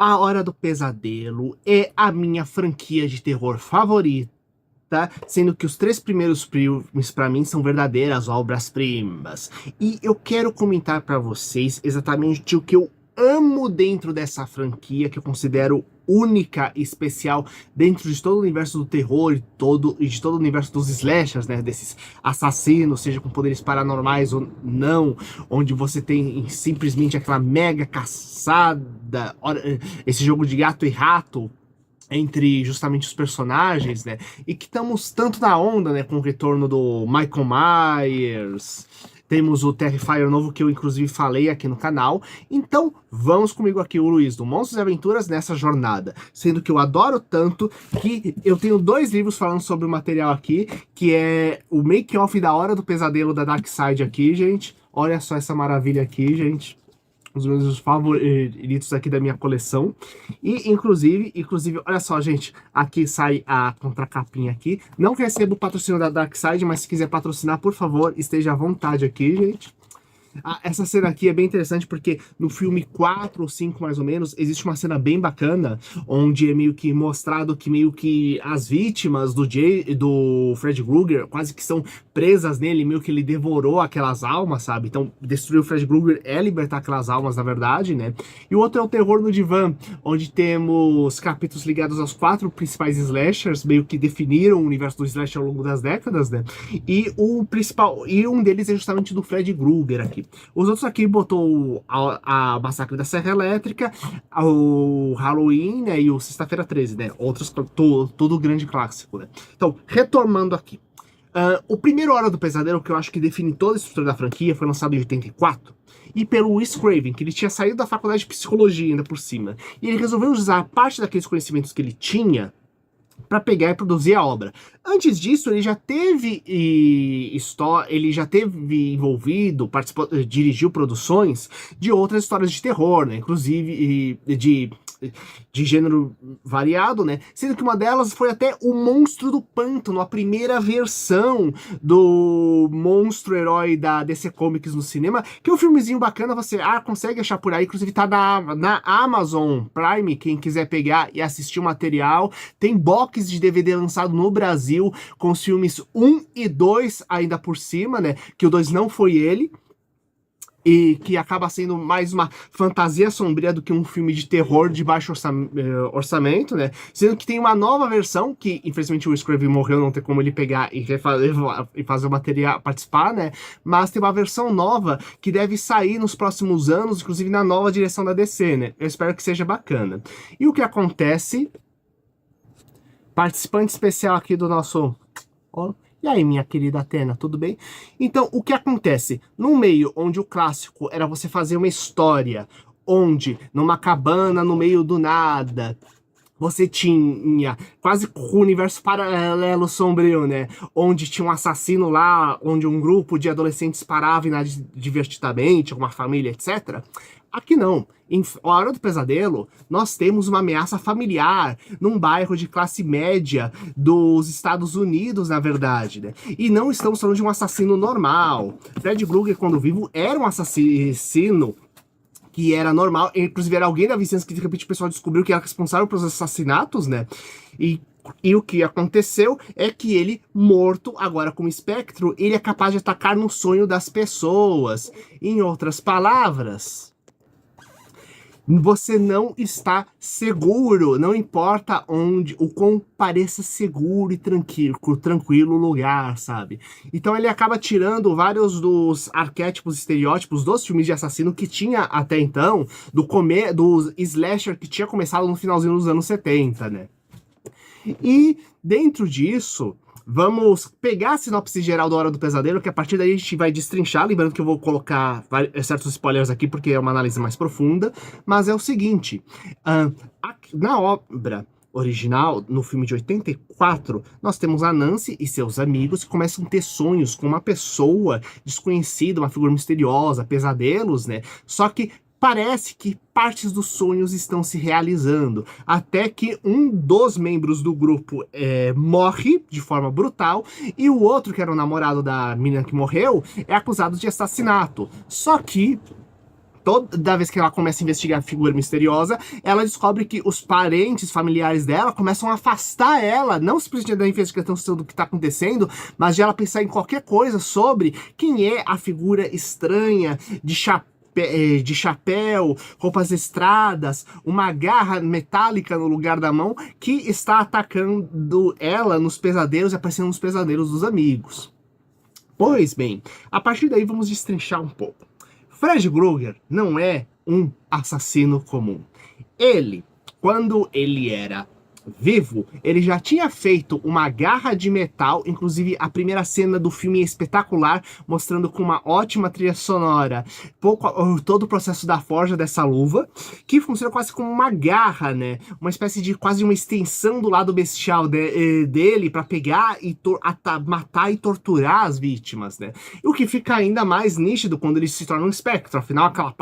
A Hora do Pesadelo é a minha franquia de terror favorita, sendo que os três primeiros filmes para mim são verdadeiras obras-primas. E eu quero comentar para vocês exatamente o que eu amo dentro dessa franquia, que eu considero única e especial dentro de todo o universo do terror e de todo o universo dos slashers, né, desses assassinos, seja com poderes paranormais ou não, onde você tem simplesmente aquela mega caçada, esse jogo de gato e rato entre justamente os personagens, né? E que estamos tanto na onda, né? Com o retorno do Michael Myers. Temos o Terrifier novo, que eu inclusive falei aqui no canal. Então, vamos comigo aqui, o Luiz, do Monstros e Aventuras, nessa jornada. Sendo que eu adoro tanto que eu tenho dois livros falando sobre o material aqui, que é o Make-Off da Hora do Pesadelo da Dark Side aqui, gente. Olha só essa maravilha aqui, gente. Os meus favoritos aqui da minha coleção. E, inclusive, olha só, gente, aqui sai a contracapinha aqui. Não recebo o patrocínio da Darkside, mas se quiser patrocinar, por favor, esteja à vontade aqui, gente. Essa cena aqui é bem interessante porque no filme 4 ou 5, mais ou menos, existe uma cena bem bacana, onde é meio que mostrado que meio que as vítimas do Fred Krueger quase que são presas nele, meio que ele devorou aquelas almas, sabe? Então, destruir o Fred Krueger é libertar aquelas almas, na verdade, né? E o outro é o Terror no Divã, onde temos capítulos ligados aos 4 principais slashers, meio que definiram o universo do slasher ao longo das décadas, né? E o principal, e um deles é justamente do Fred Krueger aqui. Os outros aqui botou a Massacre da Serra Elétrica, o Halloween, né, e o Sexta-feira 13, né? Outros, todo grande clássico, né? Então, retomando aqui. O primeiro Hora do Pesadelo, que eu acho que define toda a estrutura da franquia, foi lançado em 84. E pelo Wes Craven, que ele tinha saído da faculdade de psicologia ainda por cima. E ele resolveu usar parte daqueles conhecimentos que ele tinha para pegar e produzir a obra. Antes disso, ele já teve envolvido, dirigiu produções de outras histórias de terror, né? Inclusive de gênero variado, né? Sendo que uma delas foi até o Monstro do Pântano, a primeira versão do monstro herói da DC Comics no cinema, que é um filmezinho bacana, você consegue achar por aí, inclusive tá na Amazon Prime, quem quiser pegar e assistir o material. Tem box de DVD lançado no Brasil, com os filmes 1 e 2 ainda por cima, né? Que o 2 não foi ele. E que acaba sendo mais uma fantasia sombria do que um filme de terror de baixo orçamento, né? Sendo que tem uma nova versão, que infelizmente o Wes Craven morreu, não tem como ele pegar e fazer o material, participar, né? Mas tem uma versão nova que deve sair nos próximos anos, inclusive na nova direção da DC, né? Eu espero que seja bacana. E o que acontece? Participante especial aqui do nosso... E aí, minha querida Atena, tudo bem? Então, o que acontece? No meio onde o clássico era você fazer uma história, onde, numa cabana no meio do nada, você tinha quase o universo paralelo sombrio, né? Onde tinha um assassino lá, onde um grupo de adolescentes parava divertidamente, uma família, etc. Aqui não. Em Hora do Pesadelo, nós temos uma ameaça familiar num bairro de classe média dos Estados Unidos, na verdade, né? E não estamos falando de um assassino normal. Fred Krueger, quando vivo, era um assassino que era normal, inclusive era alguém da vizinhança que de repente o pessoal descobriu que era responsável pelos assassinatos, né? E o que aconteceu é que ele, morto, agora como espectro, ele é capaz de atacar no sonho das pessoas. Em outras palavras, você não está seguro, não importa onde, o quão pareça seguro e tranquilo o lugar, sabe? Então ele acaba tirando vários dos arquétipos, estereótipos dos filmes de assassino que tinha até então, do slasher que tinha começado no finalzinho dos anos 70, né? E dentro disso... Vamos pegar a sinopse geral da Hora do Pesadelo, que a partir daí a gente vai destrinchar, lembrando que eu vou colocar certos spoilers aqui, porque é uma análise mais profunda, mas é o seguinte, na obra original, no filme de 84, nós temos a Nancy e seus amigos que começam a ter sonhos com uma pessoa desconhecida, uma figura misteriosa, pesadelos, né? Só que parece que partes dos sonhos estão se realizando, até que um dos membros do grupo morre de forma brutal, e o outro, que era o namorado da menina que morreu, é acusado de assassinato. Só que toda vez que ela começa a investigar a figura misteriosa, ela descobre que os parentes, familiares dela, começam a afastar ela, não simplesmente da investigação do que está acontecendo, mas de ela pensar em qualquer coisa sobre quem é a figura estranha de chapéu, roupas listradas, uma garra metálica no lugar da mão que está atacando ela nos pesadelos e aparecendo nos pesadelos dos amigos. Pois bem, a partir daí vamos destrinchar um pouco. Fred Krueger não é um assassino comum. Ele, quando ele era vivo, ele já tinha feito uma garra de metal, inclusive a primeira cena do filme é espetacular, mostrando com uma ótima trilha sonora todo o processo da forja dessa luva, que funciona quase como uma garra, né? Uma espécie de quase uma extensão do lado bestial dele para pegar e matar e torturar as vítimas, né? O que fica ainda mais nítido quando ele se torna um espectro, afinal aquela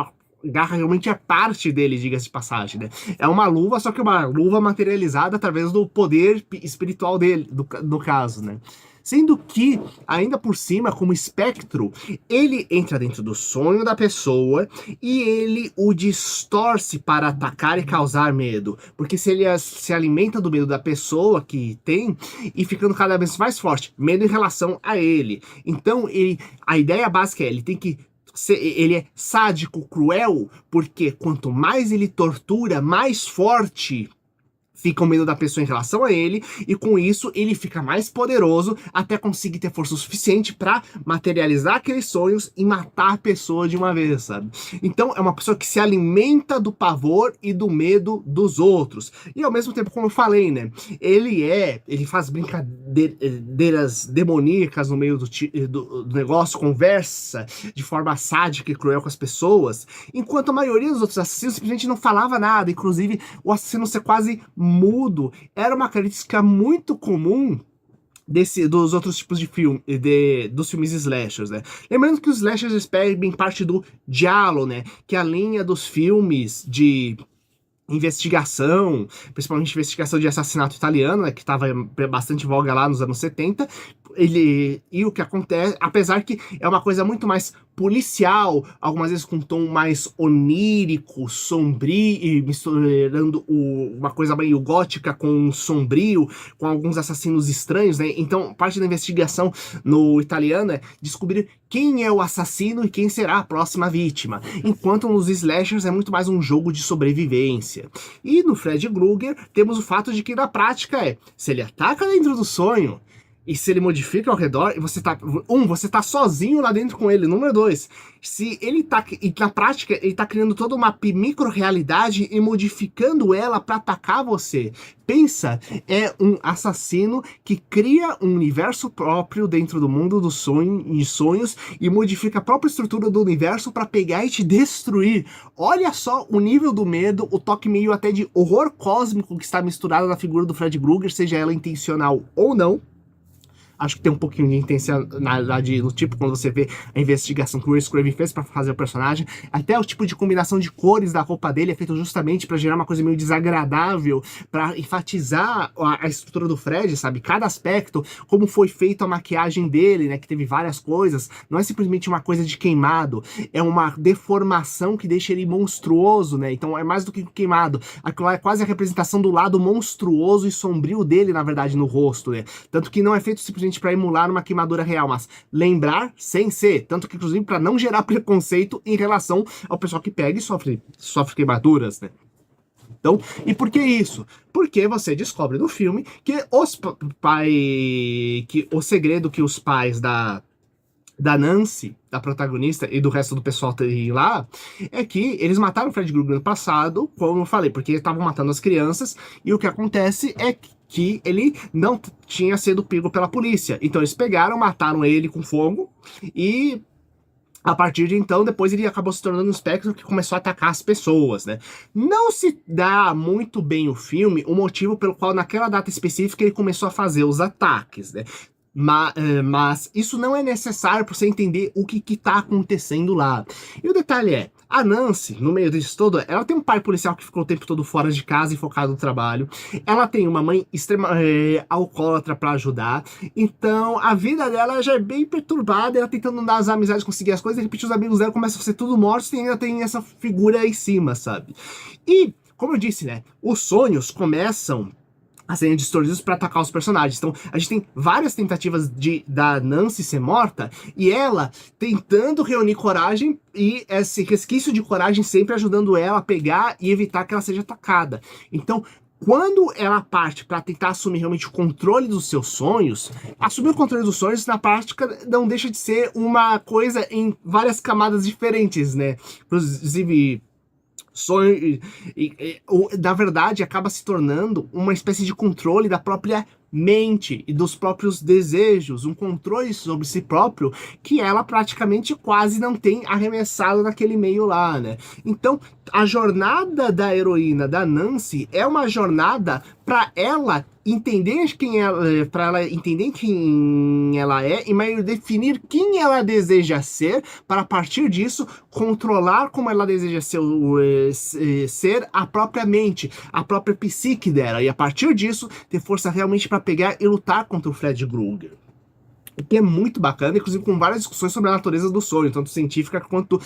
garra realmente é parte dele, diga-se de passagem, né? É uma luva, só que uma luva materializada através do poder espiritual dele, do caso, né? Sendo que, ainda por cima, como espectro, ele entra dentro do sonho da pessoa e ele o distorce para atacar e causar medo. Porque se ele se alimenta do medo da pessoa que tem e ficando cada vez mais forte, medo em relação a ele. Então, a ideia básica é, ele tem que ele é sádico, cruel, porque quanto mais ele tortura, mais forte fica o medo da pessoa em relação a ele, e com isso ele fica mais poderoso até conseguir ter força suficiente para materializar aqueles sonhos e matar a pessoa de uma vez, sabe? Então é uma pessoa que se alimenta do pavor e do medo dos outros. E ao mesmo tempo, como eu falei, né? Ele faz brincadeiras demoníacas no meio do negócio, conversa de forma sádica e cruel com as pessoas, enquanto a maioria dos outros assassinos simplesmente não falava nada, inclusive o assassino ser quase mudo era uma característica muito comum dos outros tipos de filme, dos filmes slashers, né? Lembrando que os slashers bem parte do giallo, né? Que é a linha dos filmes de investigação, principalmente investigação de assassinato italiano, né, que estava bastante em voga lá nos anos 70, e o que acontece, apesar que é uma coisa muito mais policial, algumas vezes com um tom mais onírico, sombrio, e misturando uma coisa meio gótica com sombrio, com alguns assassinos estranhos, né? Então, parte da investigação no italiano é descobrir quem é o assassino e quem será a próxima vítima, enquanto nos slashers é muito mais um jogo de sobrevivência. E no Fred Krueger temos o fato de que na prática se ele ataca dentro do sonho, e se ele modifica ao redor, e você tá sozinho lá dentro com ele. Número 2, se ele tá, e na prática, ele tá criando toda uma micro-realidade e modificando ela para atacar você. Pensa, é um assassino que cria um universo próprio dentro do mundo dos sonhos e modifica a própria estrutura do universo para pegar e te destruir. Olha só o nível do medo, o toque meio até de horror cósmico que está misturado na figura do Fred Krueger, seja ela intencional ou não. Acho que tem um pouquinho de intencionalidade no tipo, quando você vê a investigação que o Wes Craven fez pra fazer o personagem. Até o tipo de combinação de cores da roupa dele é feito justamente pra gerar uma coisa meio desagradável, pra enfatizar a estrutura do Fred, sabe? Cada aspecto, como foi feita a maquiagem dele, né? Que teve várias coisas. Não é simplesmente uma coisa de queimado, é uma deformação que deixa ele monstruoso, né? Então é mais do que queimado. Aquilo é quase a representação do lado monstruoso e sombrio dele, na verdade, no rosto, né? Tanto que não é feito simplesmente para emular uma queimadura real, mas lembrar sem ser, tanto que inclusive para não gerar preconceito em relação ao pessoal que pega e sofre queimaduras, né? Então, e por que isso? Porque você descobre no filme que o segredo que os pais da Nancy, da protagonista, e do resto do pessoal tem lá, é que eles mataram o Fred Krueger no passado, como eu falei, porque estavam matando as crianças, e o que acontece é que ele não tinha sido pego pela polícia. Então eles pegaram, mataram ele com fogo, e a partir de então, depois ele acabou se tornando um espectro que começou a atacar as pessoas, né? Não se dá muito bem o filme o motivo pelo qual naquela data específica ele começou a fazer os ataques, né? Mas isso não é necessário para você entender o que está acontecendo lá. E o detalhe é, A Nancy, no meio disso todo, ela tem um pai policial que ficou o tempo todo fora de casa e focado no trabalho. Ela tem uma mãe alcoólatra pra ajudar. Então, a vida dela já é bem perturbada. Ela tentando dar as amizades, conseguir as coisas. De repente, os amigos dela começam a ser tudo mortos e ainda tem essa figura aí em cima, sabe? E, como eu disse, né? Os sonhos começam a serem distorcidos para atacar os personagens. Então, a gente tem várias tentativas da Nancy ser morta e ela tentando reunir coragem e esse resquício de coragem sempre ajudando ela a pegar e evitar que ela seja atacada. Então, quando ela parte para tentar assumir realmente o controle dos seus sonhos, assumir o controle dos sonhos na prática não deixa de ser uma coisa em várias camadas diferentes, né? Inclusive sonho na verdade acaba se tornando uma espécie de controle da própria mente e dos próprios desejos, um controle sobre si próprio que ela praticamente quase não tem arremessado naquele meio lá, né? Então, a jornada da heroína, da Nancy, é uma jornada para ela entender quem ela é e mais definir quem ela deseja ser para a partir disso controlar como ela deseja ser a própria mente, a própria psique dela e a partir disso ter força realmente para pegar e lutar contra o Fred Krueger. O que é muito bacana, inclusive com várias discussões sobre a natureza do sonho, tanto científica quanto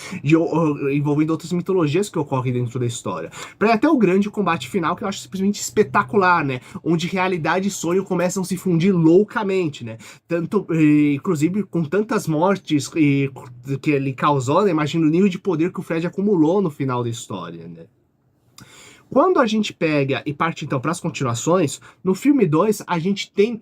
envolvendo outras mitologias que ocorrem dentro da história. Para até o grande combate final, que eu acho simplesmente espetacular, né? Onde realidade e sonho começam a se fundir loucamente, né? Tanto, inclusive, com tantas mortes que ele causou, né? Imagina o nível de poder que o Fred acumulou no final da história, né? Quando a gente pega e parte então para as continuações, no filme 2 a gente tem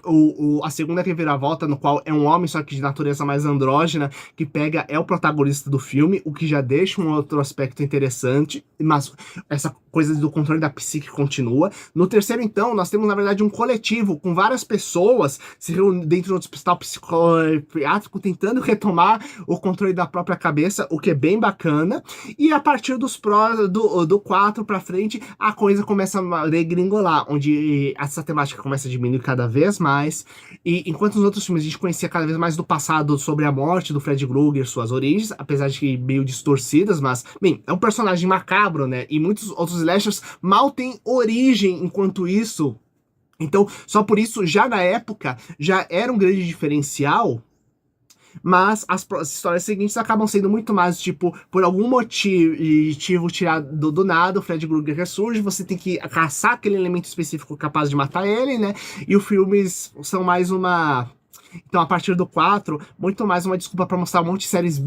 a segunda reviravolta, no qual é um homem, só que de natureza mais andrógena, que pega, é o protagonista do filme, o que já deixa um outro aspecto interessante, mas essa coisa do controle da psique continua. No terceiro, então, nós temos na verdade um coletivo com várias pessoas se reunindo dentro do hospital psiquiátrico tentando retomar o controle da própria cabeça, o que é bem bacana. E a partir do 4 para frente, a coisa começa a degringolar, onde essa temática começa a diminuir cada vez mais, e enquanto nos outros filmes a gente conhecia cada vez mais do passado sobre a morte do Fred Krueger, suas origens, apesar de que meio distorcidas, mas, bem, é um personagem macabro, né, e muitos outros slashers mal têm origem enquanto isso, então, só por isso, já na época, já era um grande diferencial. Mas as histórias seguintes acabam sendo muito mais, tipo, por algum motivo tirado do nada, o Fred Krueger ressurge, você tem que caçar aquele elemento específico capaz de matar ele, né? E os filmes são mais uma... Então, a partir do 4, muito mais uma desculpa pra mostrar um monte de séries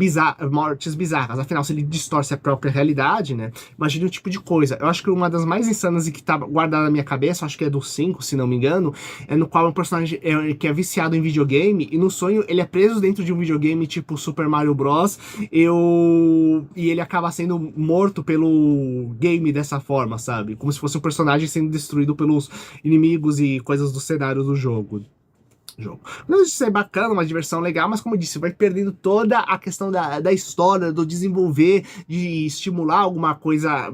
mortes bizarras. Afinal, se ele distorce a própria realidade, né? Imagine o tipo de coisa. Eu acho que uma das mais insanas e que tá guardada na minha cabeça, acho que é do 5, se não me engano, é no qual um personagem que é viciado em videogame e no sonho ele é preso dentro de um videogame tipo Super Mario Bros. E ele acaba sendo morto pelo game dessa forma, sabe? Como se fosse um personagem sendo destruído pelos inimigos e coisas do cenário do jogo. Não isso é bacana, uma diversão legal, mas como eu disse, vai perdendo toda a questão da história, do desenvolver, de estimular alguma coisa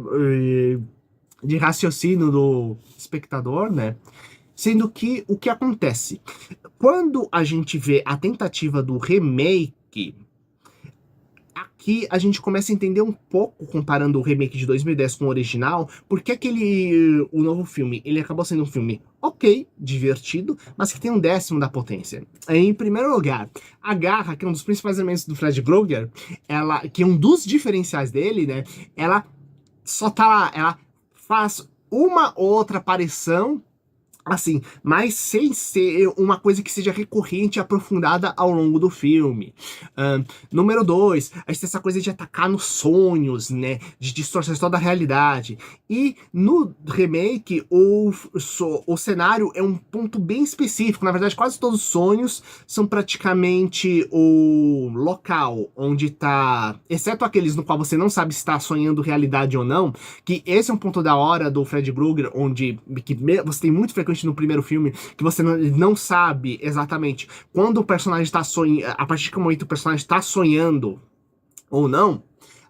de raciocínio do espectador, né? Sendo que o que acontece? Quando a gente vê a tentativa do remake, aqui a gente começa a entender um pouco, comparando o remake de 2010 com o original, porque o novo filme, ele acabou sendo um filme ok, divertido, mas que tem um décimo da potência. Em primeiro lugar, a garra, que é um dos principais elementos do Fred Krueger, que é um dos diferenciais dele, né, ela só tá lá, ela faz uma outra aparição, assim, mas sem ser uma coisa que seja recorrente e aprofundada ao longo do filme. Número 2, a gente tem essa coisa de atacar nos sonhos, né? De distorcer toda a realidade. E no remake, o cenário é um ponto bem específico. Na verdade, quase todos os sonhos são praticamente o local onde tá... Exceto aqueles no qual você não sabe se está sonhando realidade ou não, que esse é um ponto da hora do Fred Krueger, onde você tem muito frequente no primeiro filme, que você não sabe exatamente quando o personagem está sonhando, a partir do momento que o personagem está sonhando ou não,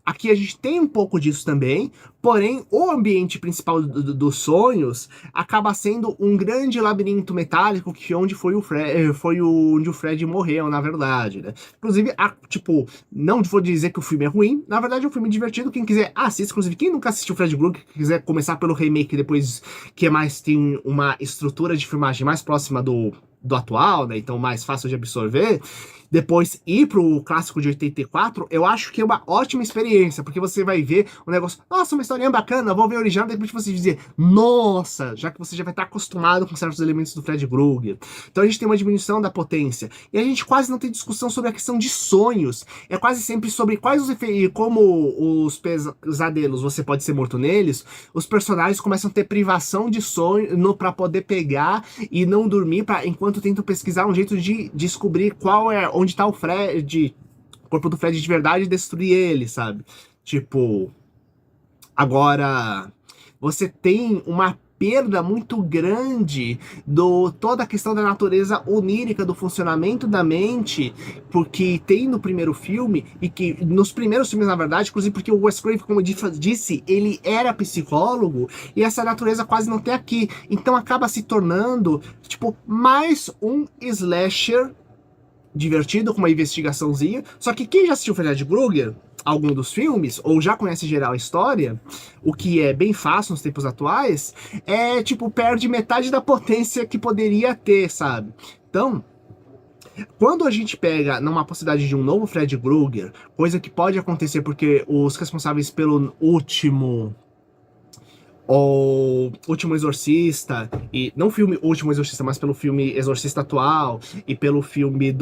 Aqui a gente tem um pouco disso também, porém o ambiente principal dos sonhos acaba sendo um grande labirinto metálico que onde foi o Fred, onde o Fred morreu, na verdade, né? Inclusive, tipo, não vou dizer que o filme é ruim, na verdade é um filme divertido, quem quiser assista, inclusive quem nunca assistiu Fred Krueger, quiser começar pelo remake depois, que é mais, tem uma estrutura de filmagem mais próxima do atual, né? Então mais fácil de absorver. Depois ir pro clássico de 84, eu acho que é uma ótima experiência, porque você vai ver um negócio, nossa, uma historinha bacana, vou ver o original, depois você dizer, nossa, já que você já vai estar acostumado com certos elementos do Fred Krueger. Então a gente tem uma diminuição da potência. E a gente quase não tem discussão sobre a questão de sonhos. É quase sempre sobre quais os efeitos, como os pesadelos você pode ser morto neles, os personagens começam a ter privação de sonho para poder pegar e não dormir, enquanto tentam pesquisar um jeito de descobrir onde tá o Fred, o corpo do Fred de verdade e destruir ele, sabe? Tipo, agora você tem uma perda muito grande toda a questão da natureza onírica do funcionamento da mente, porque tem no primeiro filme, e que nos primeiros filmes, na verdade, inclusive porque o Wes Craven, como eu disse, ele era psicólogo, e essa natureza quase não tem aqui. Então acaba se tornando, tipo, mais um slasher divertido, com uma investigaçãozinha. Só que quem já assistiu Fred Krueger, algum dos filmes, ou já conhece geral a história, o que é bem fácil nos tempos atuais, tipo, perde metade da potência que poderia ter, sabe? Então, quando a gente pega numa possibilidade de um novo Fred Krueger, coisa que pode acontecer porque os responsáveis pelo Último Exorcista, e não o filme Último Exorcista, mas pelo filme Exorcista atual e pelo filme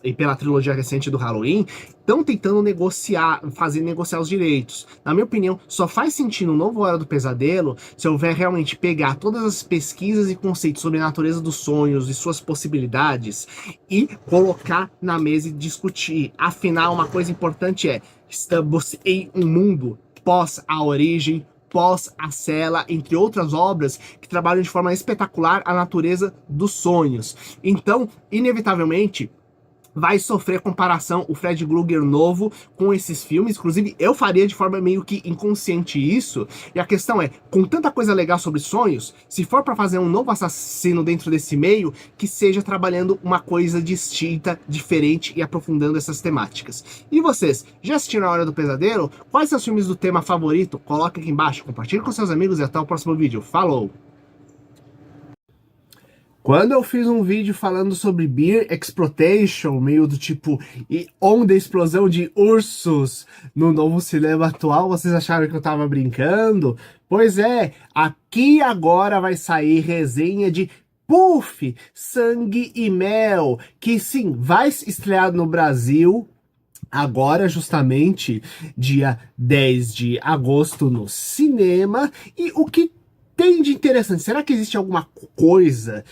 e pela trilogia recente do Halloween, estão tentando negociar os direitos. Na minha opinião, só faz sentido um novo Hora do Pesadelo se houver realmente pegar todas as pesquisas e conceitos sobre a natureza dos sonhos e suas possibilidades e colocar na mesa e discutir. Afinal, uma coisa importante estamos em um mundo pós a origem, pós a Cela, entre outras obras que trabalham de forma espetacular a natureza dos sonhos. Então, inevitavelmente, vai sofrer comparação o Fred Krueger novo com esses filmes. Inclusive, eu faria de forma meio que inconsciente isso. E a questão é, com tanta coisa legal sobre sonhos, se for para fazer um novo assassino dentro desse meio, que seja trabalhando uma coisa distinta, diferente e aprofundando essas temáticas. E vocês, já assistiram A Hora do Pesadelo? Quais são os filmes do tema favorito? Coloque aqui embaixo, compartilhe com seus amigos e até o próximo vídeo. Falou! Quando eu fiz um vídeo falando sobre Beer Exploitation, meio do tipo, e onda explosão de ursos no novo cinema atual, vocês acharam que eu tava brincando? Pois é, aqui agora vai sair resenha de Puff, Sangue e Mel, que sim, vai estrear no Brasil agora, justamente, dia 10 de agosto no cinema, e o que tem de interessante? Será que existe alguma coisa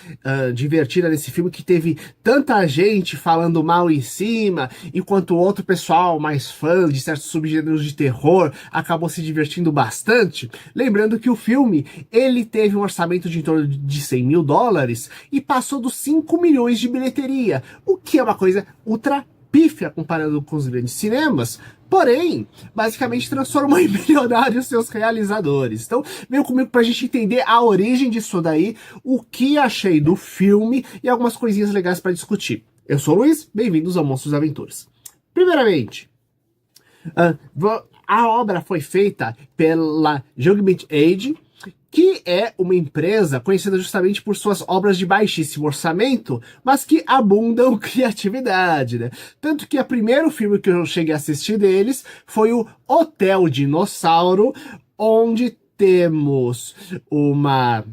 divertida nesse filme que teve tanta gente falando mal em cima, enquanto o outro pessoal mais fã de certos subgêneros de terror acabou se divertindo bastante? Lembrando que o filme, ele teve um orçamento de em torno de 100 mil dólares e passou dos 5 milhões de bilheteria, o que é uma coisa ultra pífia comparando com os grandes cinemas, porém, basicamente transformou em milionários seus realizadores. Então, venham comigo pra gente entender a origem disso daí, o que achei do filme e algumas coisinhas legais para discutir. Eu sou o Luiz, bem-vindos ao Monstros e Aventuras. Primeiramente, a obra foi feita pela Judgment Age, que é uma empresa conhecida justamente por suas obras de baixíssimo orçamento, mas que abundam criatividade, né? Tanto que o primeiro filme que eu cheguei a assistir deles foi o Hotel Dinossauro, onde temos uma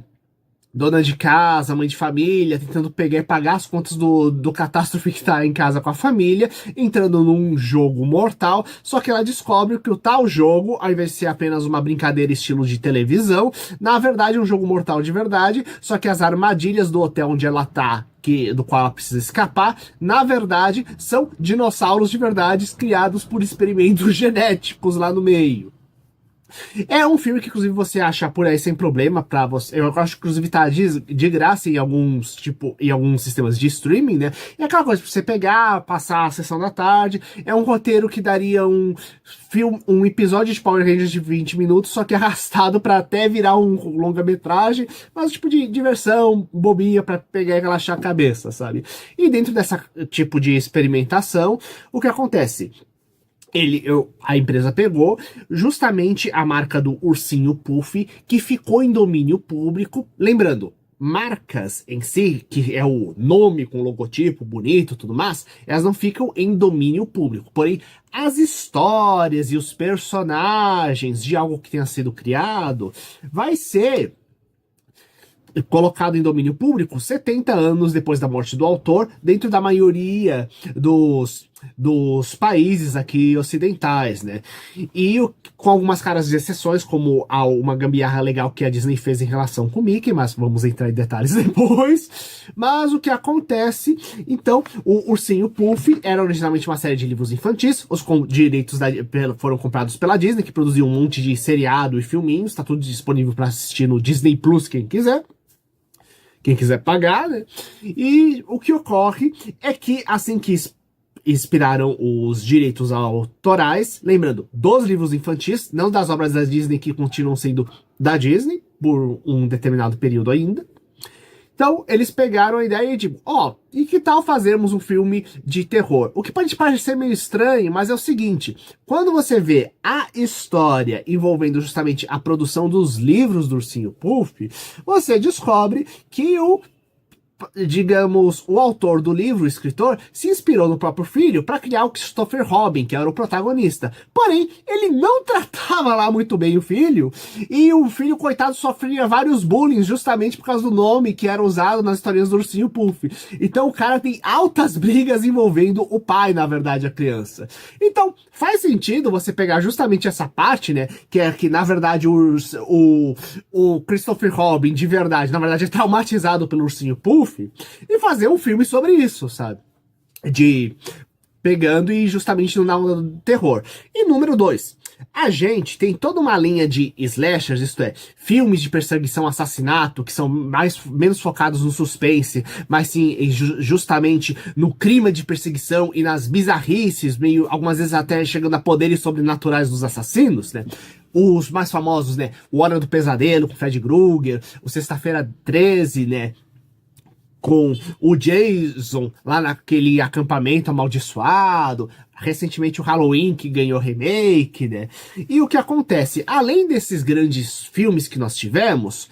dona de casa, mãe de família, tentando pegar e pagar as contas do catástrofe que tá em casa com a família, entrando num jogo mortal, só que ela descobre que o tal jogo, ao invés de ser apenas uma brincadeira estilo de televisão, na verdade é um jogo mortal de verdade, só que as armadilhas do hotel onde ela tá, do qual ela precisa escapar, na verdade, são dinossauros de verdade criados por experimentos genéticos lá no meio. É um filme que, inclusive, você acha por aí sem problema pra você. Eu acho que, inclusive, tá de graça em alguns, tipo, em alguns sistemas de streaming, né? É aquela coisa pra você pegar, passar a sessão da tarde. É um roteiro que daria um filme, um episódio de Power Rangers de 20 minutos, só que arrastado pra até virar um longa-metragem, mas tipo de diversão, bobinha pra pegar e relaxar a cabeça, sabe? E dentro dessa tipo de experimentação, o que acontece? A empresa pegou justamente a marca do ursinho Puff, que ficou em domínio público. Lembrando, marcas em si, que é o nome com logotipo bonito e tudo mais, elas não ficam em domínio público. Porém, as histórias e os personagens de algo que tenha sido criado vai ser colocado em domínio público 70 anos depois da morte do autor, dentro da maioria dos países aqui ocidentais, né? E com algumas caras de exceções, como uma gambiarra legal que a Disney fez em relação com o Mickey, mas vamos entrar em detalhes depois. Mas o que acontece, então, o Ursinho Puff era originalmente uma série de livros infantis, os direitos foram comprados pela Disney, que produziu um monte de seriado e filminhos, tá tudo disponível para assistir no Disney Plus, quem quiser. Quem quiser pagar, né? E o que ocorre é que assim que expiraram os direitos autorais, lembrando, dos livros infantis, não das obras da Disney que continuam sendo da Disney, por um determinado período ainda. Então, eles pegaram a ideia de, e que tal fazermos um filme de terror? O que pode parecer meio estranho, mas é o seguinte, quando você vê a história envolvendo justamente a produção dos livros do Ursinho Puff, você descobre que digamos, o autor do livro, o escritor, se inspirou no próprio filho para criar o Christopher Robin, que era o protagonista. Porém, ele não tratava lá muito bem o filho, e o filho, coitado, sofria vários bullying justamente por causa do nome que era usado nas historinhas do Ursinho Puff. Então o cara tem altas brigas envolvendo o pai, na verdade, a criança. Então, faz sentido você pegar justamente essa parte, né, que é que, na verdade, o Christopher Robin, de verdade, na verdade, é traumatizado pelo Ursinho Puff, e fazer um filme sobre isso, sabe? Pegando e justamente na onda do terror. E número 2. A gente tem toda uma linha de slashers, isto é, filmes de perseguição, assassinato, que são menos focados no suspense, mas sim justamente no clima de perseguição e nas bizarrices, meio, algumas vezes até chegando a poderes sobrenaturais dos assassinos, né? Os mais famosos, né? O Hora do Pesadelo, com Fred Krueger, o Sexta-feira 13, né? Com o Jason lá naquele acampamento amaldiçoado, recentemente o Halloween que ganhou remake, né? E o que acontece? Além desses grandes filmes que nós tivemos,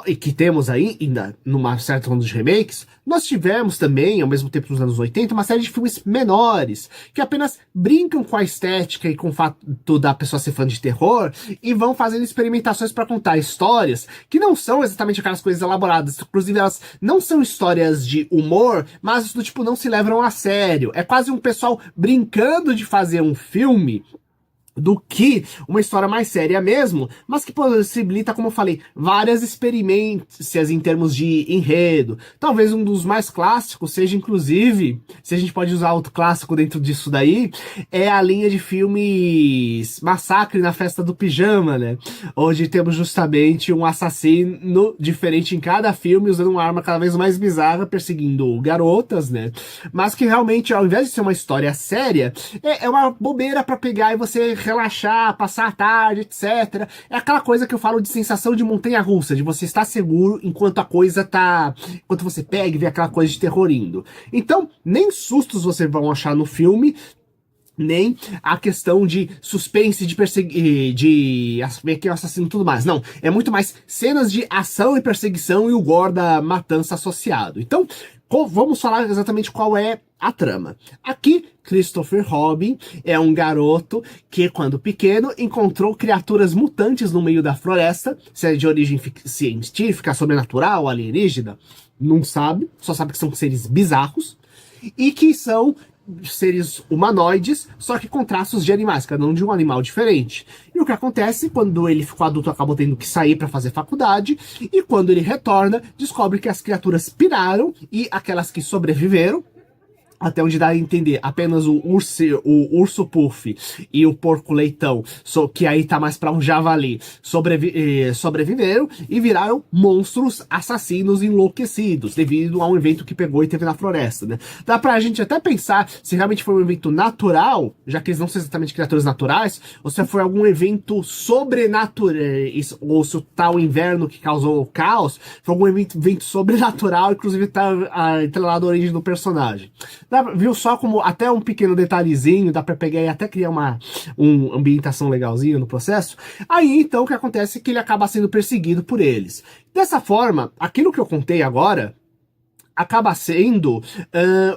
e que temos aí, ainda numa certa onda de remakes, nós tivemos também, ao mesmo tempo nos anos 80, uma série de filmes menores, que apenas brincam com a estética e com o fato da pessoa ser fã de terror, e vão fazendo experimentações para contar histórias que não são exatamente aquelas coisas elaboradas, inclusive elas não são histórias de humor, mas do tipo não se levam a sério. É quase um pessoal brincando de fazer um filme do que uma história mais séria mesmo, mas que possibilita, como eu falei, várias experiências em termos de enredo. Talvez um dos mais clássicos seja, inclusive, se a gente pode usar outro clássico dentro disso daí, é a linha de filmes Massacre na Festa do Pijama, né? Onde temos justamente um assassino diferente em cada filme, usando uma arma cada vez mais bizarra, perseguindo garotas, né? Mas que realmente, ao invés de ser uma história séria, é uma bobeira pra pegar e você relaxar, passar a tarde, etc. É aquela coisa que eu falo de sensação de montanha-russa, de você estar seguro enquanto a coisa tá... enquanto você pega e vê aquela coisa de terror indo. Então, nem sustos você vão achar no filme, nem a questão de suspense, de perseguir, de ver quem é o assassino e tudo mais. Não, é muito mais cenas de ação e perseguição e o gore da matança associado. Então, vamos falar exatamente qual é a trama. Aqui, Christopher Robin é um garoto que, quando pequeno, encontrou criaturas mutantes no meio da floresta, se é de origem científica, sobrenatural, alienígena, não sabe, só sabe que são seres bizarros, e que são seres humanoides, só que com traços de animais, cada um de um animal diferente. E o que acontece, quando ele ficou adulto, acabou tendo que sair para fazer faculdade, e quando ele retorna, descobre que as criaturas piraram, e aquelas que sobreviveram até onde dá a entender, apenas o urso puff e o porco leitão, que aí tá mais pra um javali, sobreviveram e viraram monstros assassinos enlouquecidos, devido a um evento que pegou e teve na floresta, né? Dá pra gente até pensar se realmente foi um evento natural, já que eles não são exatamente criaturas naturais, ou se foi algum evento sobrenatural, ou se o tal inverno que causou o caos, foi algum evento sobrenatural, inclusive tá atrelado à origem do personagem. Viu só como até um pequeno detalhezinho dá pra pegar e até criar uma ambientação legalzinha no processo? Aí então o que acontece é que ele acaba sendo perseguido por eles. Dessa forma, aquilo que eu contei agora acaba sendo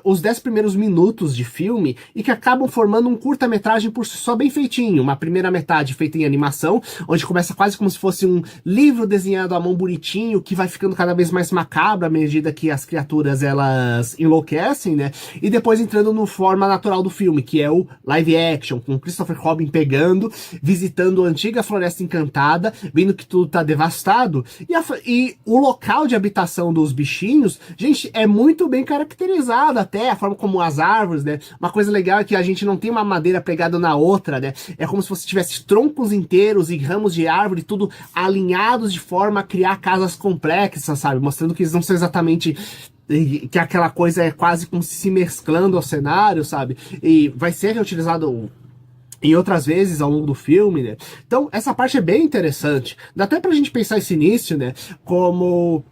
os 10 primeiros minutos de filme e que acabam formando um curta-metragem por si só bem feitinho. Uma primeira metade feita em animação, onde começa quase como se fosse um livro desenhado à mão bonitinho, que vai ficando cada vez mais macabro à medida que as criaturas elas enlouquecem, né? E depois entrando no forma natural do filme, que é o live action, com Christopher Robin pegando, visitando a antiga Floresta Encantada, vendo que tudo tá devastado, e o local de habitação dos bichinhos, gente, é muito bem caracterizado até, a forma como as árvores, né? Uma coisa legal é que a gente não tem uma madeira pegada na outra, né? É como se você tivesse troncos inteiros e ramos de árvore, tudo alinhados de forma a criar casas complexas, sabe? Mostrando que eles não são exatamente... que aquela coisa é quase como se mesclando ao cenário, sabe? E vai ser reutilizado em outras vezes ao longo do filme, né? Então, essa parte é bem interessante. Dá até pra gente pensar esse início, né? Como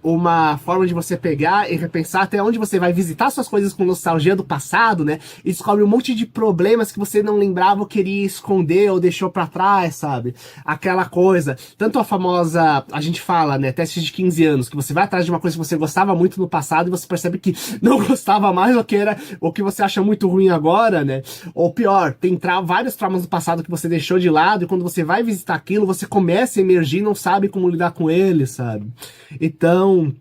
uma forma de você pegar e repensar até onde você vai visitar suas coisas com nostalgia do passado, né? E descobre um monte de problemas que você não lembrava ou queria esconder ou deixou pra trás, sabe? Aquela coisa. Tanto a famosa, a gente fala, né? Teste de 15 anos, que você vai atrás de uma coisa que você gostava muito no passado e você percebe que não gostava mais ou que era, ou que você acha muito ruim agora, né? Ou pior, tem vários traumas do passado que você deixou de lado e quando você vai visitar aquilo, você começa a emergir e não sabe como lidar com ele, sabe? Então,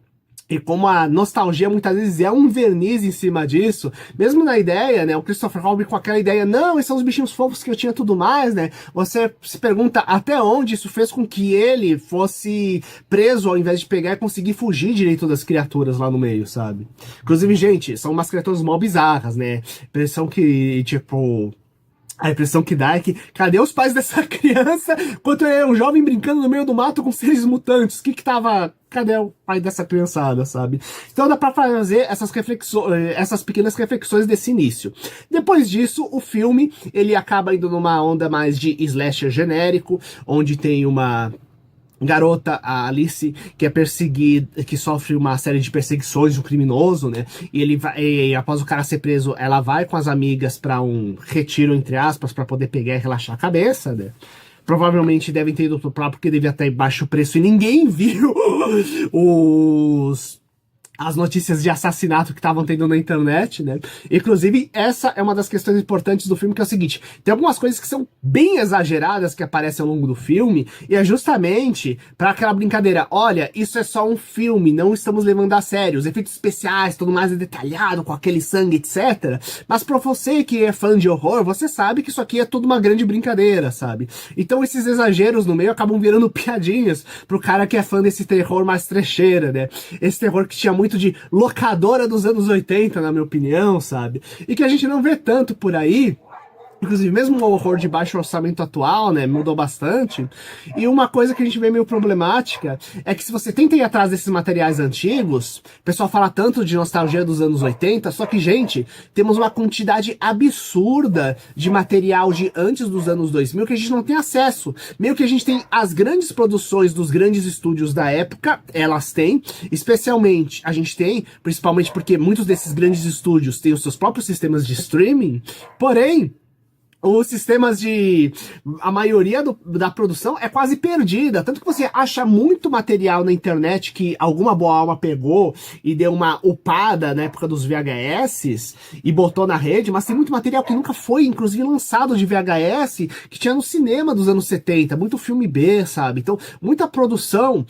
e como a nostalgia muitas vezes é um verniz em cima disso, mesmo na ideia, né, o Christopher Robin com aquela ideia, não, esses são os bichinhos fofos que eu tinha tudo mais, né, você se pergunta até onde isso fez com que ele fosse preso ao invés de pegar e conseguir fugir direito das criaturas lá no meio, sabe? Inclusive, gente, são umas criaturas mó bizarras, né, impressão que, tipo... A impressão que dá é que, cadê os pais dessa criança quando ele era um jovem brincando no meio do mato com seres mutantes? Cadê o pai dessa criançada, sabe? Então dá pra fazer essas pequenas reflexões desse início. Depois disso, o filme, ele acaba indo numa onda mais de slasher genérico, onde tem uma garota, a Alice, que é perseguida, que sofre uma série de perseguições de um criminoso, né? E ele vai, e após o cara ser preso, ela vai com as amigas pra um retiro, entre aspas, pra poder pegar e relaxar a cabeça, né? Provavelmente devem ter ido pro lá porque devia estar em baixo preço e ninguém viu as notícias de assassinato que estavam tendo na internet, né? Inclusive, essa é uma das questões importantes do filme, que é o seguinte, tem algumas coisas que são bem exageradas que aparecem ao longo do filme, e é justamente para aquela brincadeira, olha, isso é só um filme, não estamos levando a sério, os efeitos especiais, tudo mais é detalhado, com aquele sangue, etc. Mas pra você que é fã de horror, você sabe que isso aqui é tudo uma grande brincadeira, sabe? Então esses exageros no meio acabam virando piadinhas pro cara que é fã desse terror mais trecheira, né? Esse terror que tinha muito de locadora dos anos 80, na minha opinião, sabe? E que a gente não vê tanto por aí. Inclusive, mesmo o horror de baixo orçamento atual, né, mudou bastante. E uma coisa que a gente vê meio problemática é que se você tenta ir atrás desses materiais antigos, o pessoal fala tanto de nostalgia dos anos 80, só que, gente, temos uma quantidade absurda de material de antes dos anos 2000 que a gente não tem acesso. Meio que a gente tem as grandes produções dos grandes estúdios da época, elas têm, especialmente, a gente tem, principalmente porque muitos desses grandes estúdios têm os seus próprios sistemas de streaming, porém, os sistemas de... a maioria da produção é quase perdida, tanto que você acha muito material na internet que alguma boa alma pegou e deu uma upada na época dos VHS e botou na rede, mas tem muito material que nunca foi, inclusive, lançado de VHS, que tinha no cinema dos anos 70, muito filme B, sabe? Então, muita produção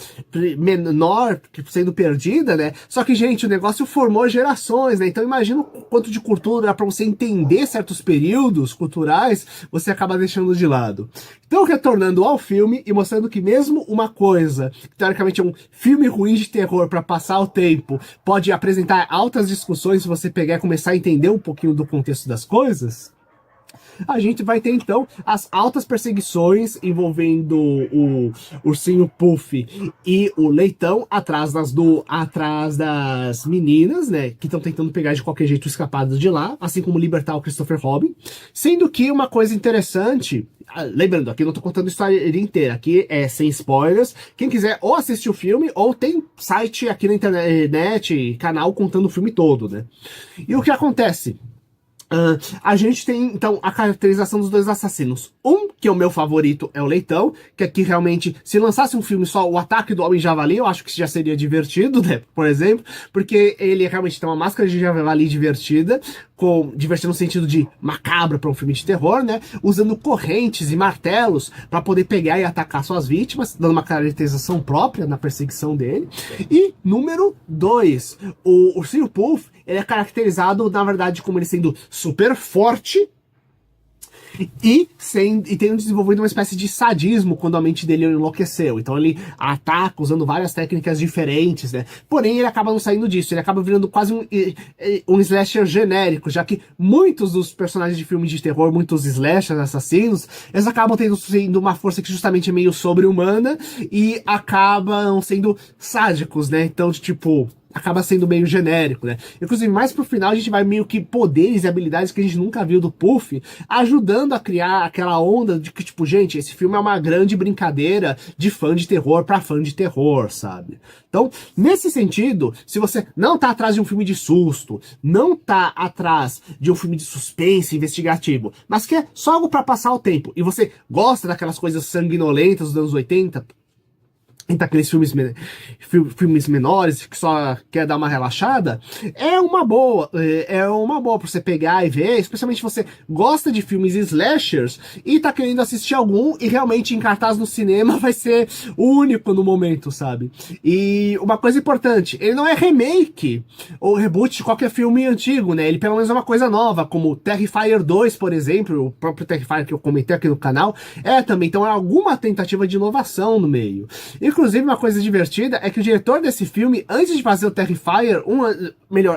menor sendo perdida, né? Só que, gente, o negócio formou gerações, né? Então, imagina o quanto de cultura dá pra você entender certos períodos culturais legais, você acaba deixando de lado. Então, retornando ao filme e mostrando que mesmo uma coisa, que teoricamente é um filme ruim de terror para passar o tempo, pode apresentar altas discussões se você pegar e começar a entender um pouquinho do contexto das coisas, a gente vai ter então as altas perseguições envolvendo o ursinho Puff e o Leitão atrás das meninas, né, que estão tentando pegar de qualquer jeito escapado de lá, assim como libertar o Christopher Robin. Sendo que uma coisa interessante, lembrando, aqui eu não tô contando a história inteira, aqui é sem spoilers, quem quiser ou assistir o filme, ou tem site aqui na internet, canal contando o filme todo, né. E o que acontece? A gente tem, então, a caracterização dos dois assassinos. Um, que é o meu favorito, é o Leitão, que aqui realmente, se lançasse um filme só o ataque do Homem Javali, eu acho que já seria divertido, né, por exemplo, porque ele realmente tem uma máscara de Javali divertida, divertido no sentido de macabra para um filme de terror, né, usando correntes e martelos para poder pegar e atacar suas vítimas, dando uma caracterização própria na perseguição dele. E, número 2, o Ursinho Puff, ele é caracterizado, na verdade, como ele sendo super forte e tendo desenvolvido uma espécie de sadismo quando a mente dele enlouqueceu. Então ele ataca usando várias técnicas diferentes, né? Porém, ele acaba não saindo disso. Ele acaba virando quase um slasher genérico, já que muitos dos personagens de filmes de terror, muitos slashers, assassinos, eles acabam sendo uma força que justamente é meio sobre-humana e acabam sendo sádicos, né? Então, tipo, acaba sendo meio genérico, né? Inclusive, mais pro final, a gente vai meio que poderes e habilidades que a gente nunca viu do Puff, ajudando a criar aquela onda de que, tipo, gente, esse filme é uma grande brincadeira de fã de terror pra fã de terror, sabe? Então, nesse sentido, se você não tá atrás de um filme de susto, não tá atrás de um filme de suspense investigativo, mas quer só algo pra passar o tempo, e você gosta daquelas coisas sanguinolentas dos anos 80, então aqueles filmes menores que só quer dar uma relaxada, é uma boa pra você pegar e ver, especialmente se você gosta de filmes slashers e tá querendo assistir algum e realmente em cartaz no cinema vai ser o único no momento, sabe? E uma coisa importante, ele não é remake ou reboot de qualquer filme antigo, né? Ele pelo menos é uma coisa nova, como Terrifier 2, por exemplo, o próprio Terrifier que eu comentei aqui no canal, também, então é alguma tentativa de inovação no meio. Inclusive, uma coisa divertida é que o diretor desse filme, antes de fazer o Terrifier,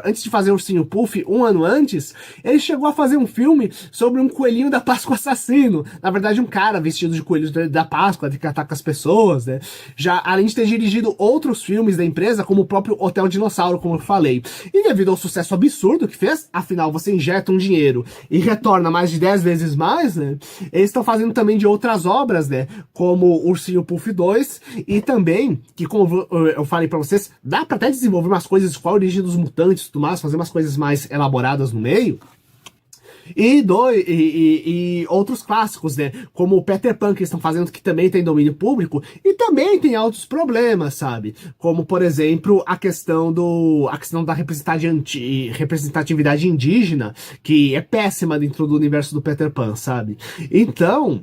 antes de fazer o Ursinho Puff, um ano antes, ele chegou a fazer um filme sobre um coelhinho da Páscoa assassino. Na verdade, um cara vestido de coelho da Páscoa, que ataca as pessoas, né? Já, além de ter dirigido outros filmes da empresa, como o próprio Hotel Dinossauro, como eu falei. E devido ao sucesso absurdo que fez, afinal, você injeta um dinheiro e retorna mais de 10 vezes mais, né? Eles estão fazendo também de outras obras, né? Como Ursinho Puff 2 e também, que como eu falei pra vocês, dá pra até desenvolver umas coisas qual a origem dos mutantes e tudo mais, fazer umas coisas mais elaboradas no meio. E outros clássicos, né? Como o Peter Pan, que eles estão fazendo, que também tem domínio público, e também tem altos problemas, sabe? Como, por exemplo, a questão da representatividade indígena, que é péssima dentro do universo do Peter Pan, sabe? Então,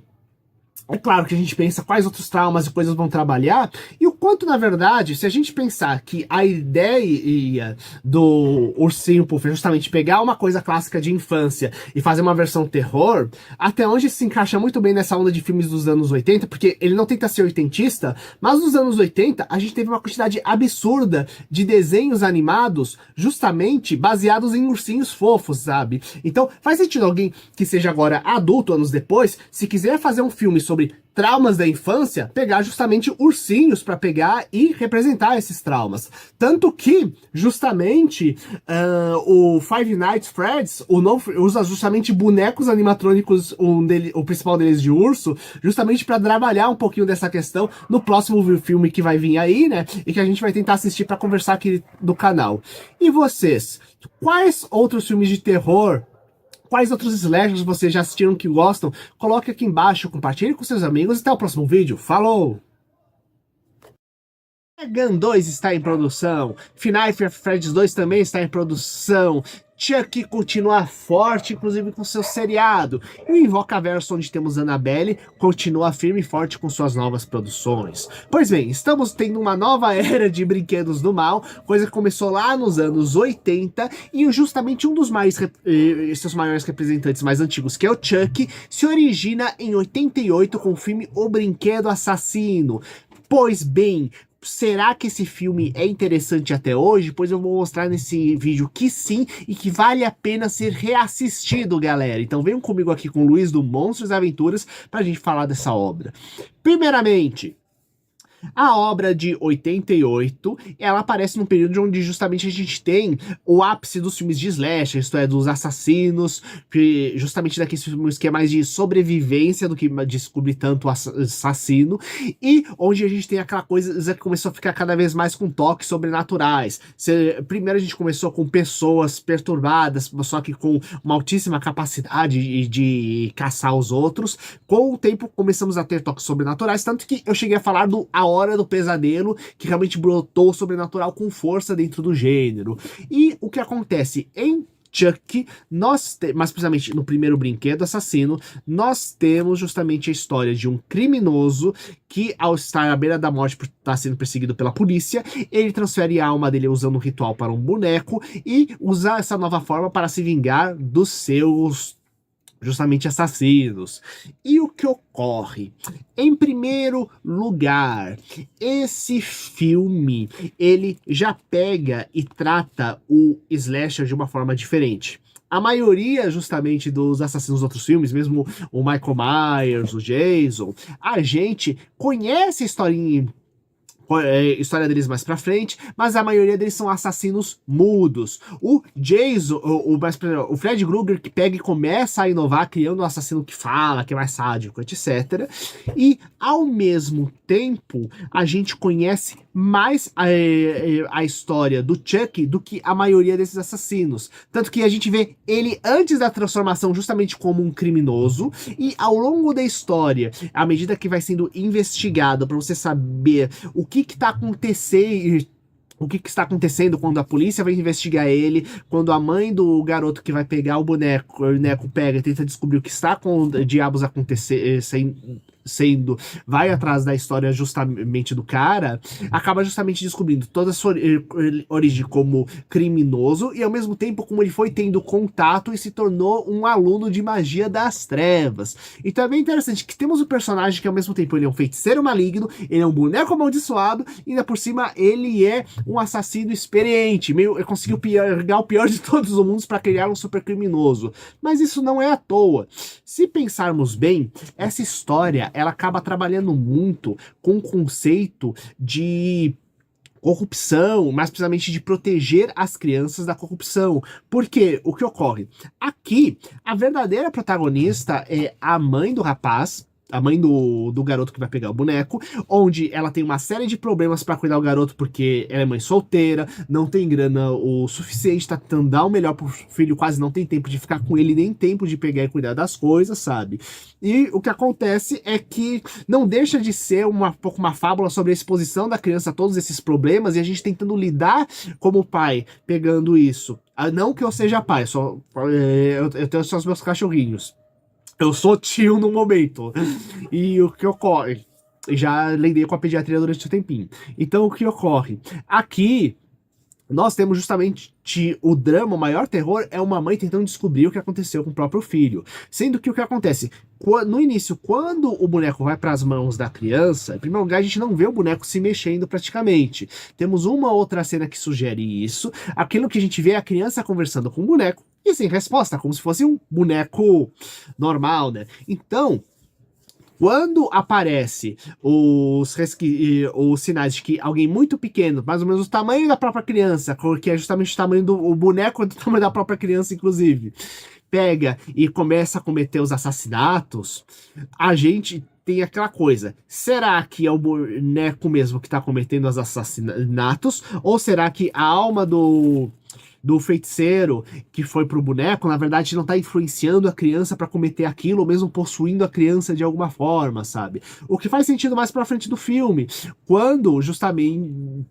é claro que a gente pensa quais outros traumas e coisas vão trabalhar, e o quanto, na verdade, se a gente pensar que a ideia do Ursinho Puff é justamente pegar uma coisa clássica de infância e fazer uma versão terror, até onde se encaixa muito bem nessa onda de filmes dos anos 80, porque ele não tenta ser oitentista, mas nos anos 80 a gente teve uma quantidade absurda de desenhos animados justamente baseados em ursinhos fofos, sabe? Então faz sentido alguém que seja agora adulto, anos depois, se quiser fazer um filme sobre traumas da infância, pegar justamente ursinhos para pegar e representar esses traumas. Tanto que, justamente, o Five Nights at Freddy's usa justamente bonecos animatrônicos, o principal deles de urso, justamente para trabalhar um pouquinho dessa questão no próximo filme que vai vir aí, né? E que a gente vai tentar assistir para conversar aqui do canal. E vocês? Quais outros filmes de terror, quais outros slashers vocês já assistiram que gostam? Coloque aqui embaixo, compartilhe com seus amigos e até o próximo vídeo. Falou! Gun 2 está em produção, Five Nights at Freddy's 2 também está em produção, Chuck continua forte, inclusive com seu seriado. E o Invocaverso, onde temos Annabelle, continua firme e forte com suas novas produções. Pois bem, estamos tendo uma nova era de brinquedos do mal, coisa que começou lá nos anos 80, e justamente um dos seus maiores representantes mais antigos, que é o Chuck, se origina em 88 com o filme O Brinquedo Assassino. Pois bem, será que esse filme é interessante até hoje? Pois eu vou mostrar nesse vídeo que sim, e que vale a pena ser reassistido, galera. Então venham comigo aqui com o Luiz do Monstros e Aventuras pra gente falar dessa obra. Primeiramente, a obra de 88, ela aparece num período onde justamente a gente tem o ápice dos filmes de slasher, isto é, dos assassinos, justamente daqueles filmes que é mais de sobrevivência do que descobrir tanto o assassino, e onde a gente tem aquela coisa que começou a ficar cada vez mais com toques sobrenaturais. Primeiro a gente começou com pessoas perturbadas, só que com uma altíssima capacidade de caçar os outros. Com o tempo começamos a ter toques sobrenaturais, tanto que eu cheguei a falar do A Hora do Pesadelo, que realmente brotou o sobrenatural com força dentro do gênero. E o que acontece em Chuck, mas precisamente no primeiro brinquedo assassino, nós temos justamente a história de um criminoso que, ao estar à beira da morte por estar sendo perseguido pela polícia, ele transfere a alma dele usando um ritual para um boneco e usa essa nova forma para se vingar dos seus justamente assassinos. E o que ocorre? Em primeiro lugar, esse filme, ele já pega e trata o slasher de uma forma diferente. A maioria, justamente, dos assassinos dos outros filmes, mesmo o Michael Myers, o Jason, a gente conhece a história deles mais pra frente, mas a maioria deles são assassinos mudos. O Jason, o Fred Krueger, que pega e começa a inovar, criando um assassino que fala, que é mais sádico, etc. E, ao mesmo tempo, a gente conhece mais a história do Chuck do que a maioria desses assassinos. Tanto que a gente vê ele antes da transformação justamente como um criminoso, e ao longo da história, à medida que vai sendo investigado para você saber o que está acontecendo, o que está acontecendo quando a polícia vai investigar ele, quando a mãe do garoto que vai pegar o boneco pega e tenta descobrir o que está com diabos acontecendo, vai atrás da história justamente do cara, acaba justamente descobrindo toda a sua origem como criminoso e ao mesmo tempo como ele foi tendo contato e se tornou um aluno de magia das trevas. Então é bem interessante que temos um personagem que ao mesmo tempo ele é um feiticeiro maligno, ele é um boneco amaldiçoado e ainda por cima ele é um assassino experiente, ele conseguiu pegar o pior de todos os mundos para criar um super criminoso. Mas isso não é à toa. Se pensarmos bem, essa história ela acaba trabalhando muito com o conceito de corrupção, mais precisamente de proteger as crianças da corrupção. Porque o que ocorre? Aqui, a verdadeira protagonista é a mãe do rapaz, a mãe do garoto que vai pegar o boneco, onde ela tem uma série de problemas pra cuidar do garoto, porque ela é mãe solteira, não tem grana o suficiente, tá tentando dar o melhor pro filho, quase não tem tempo de ficar com ele, nem tempo de pegar e cuidar das coisas, sabe? E o que acontece é que não deixa de ser um pouco uma fábula sobre a exposição da criança a todos esses problemas, e a gente tentando lidar como pai, pegando isso. Não que eu seja pai, eu tenho só os meus cachorrinhos. Eu sou tio no momento. E o que ocorre? Já lidei com a pediatria durante um tempinho. Então, o que ocorre? Aqui, nós temos justamente o drama, o maior terror é uma mãe tentando descobrir o que aconteceu com o próprio filho. Sendo que o que acontece? No início, quando o boneco vai para as mãos da criança, em primeiro lugar, a gente não vê o boneco se mexendo praticamente. Temos uma outra cena que sugere isso. Aquilo que a gente vê é a criança conversando com o boneco e sem resposta, como se fosse um boneco normal, né? Então, quando aparece os sinais de que alguém muito pequeno, mais ou menos o tamanho da própria criança, que é justamente o tamanho do boneco, do tamanho da própria criança, inclusive, pega e começa a cometer os assassinatos, a gente tem aquela coisa, será que é o boneco mesmo que está cometendo os assassinatos, ou será que a alma do feiticeiro que foi pro boneco, na verdade não tá influenciando a criança para cometer aquilo, ou mesmo possuindo a criança de alguma forma, sabe? O que faz sentido mais pra frente do filme, quando justamente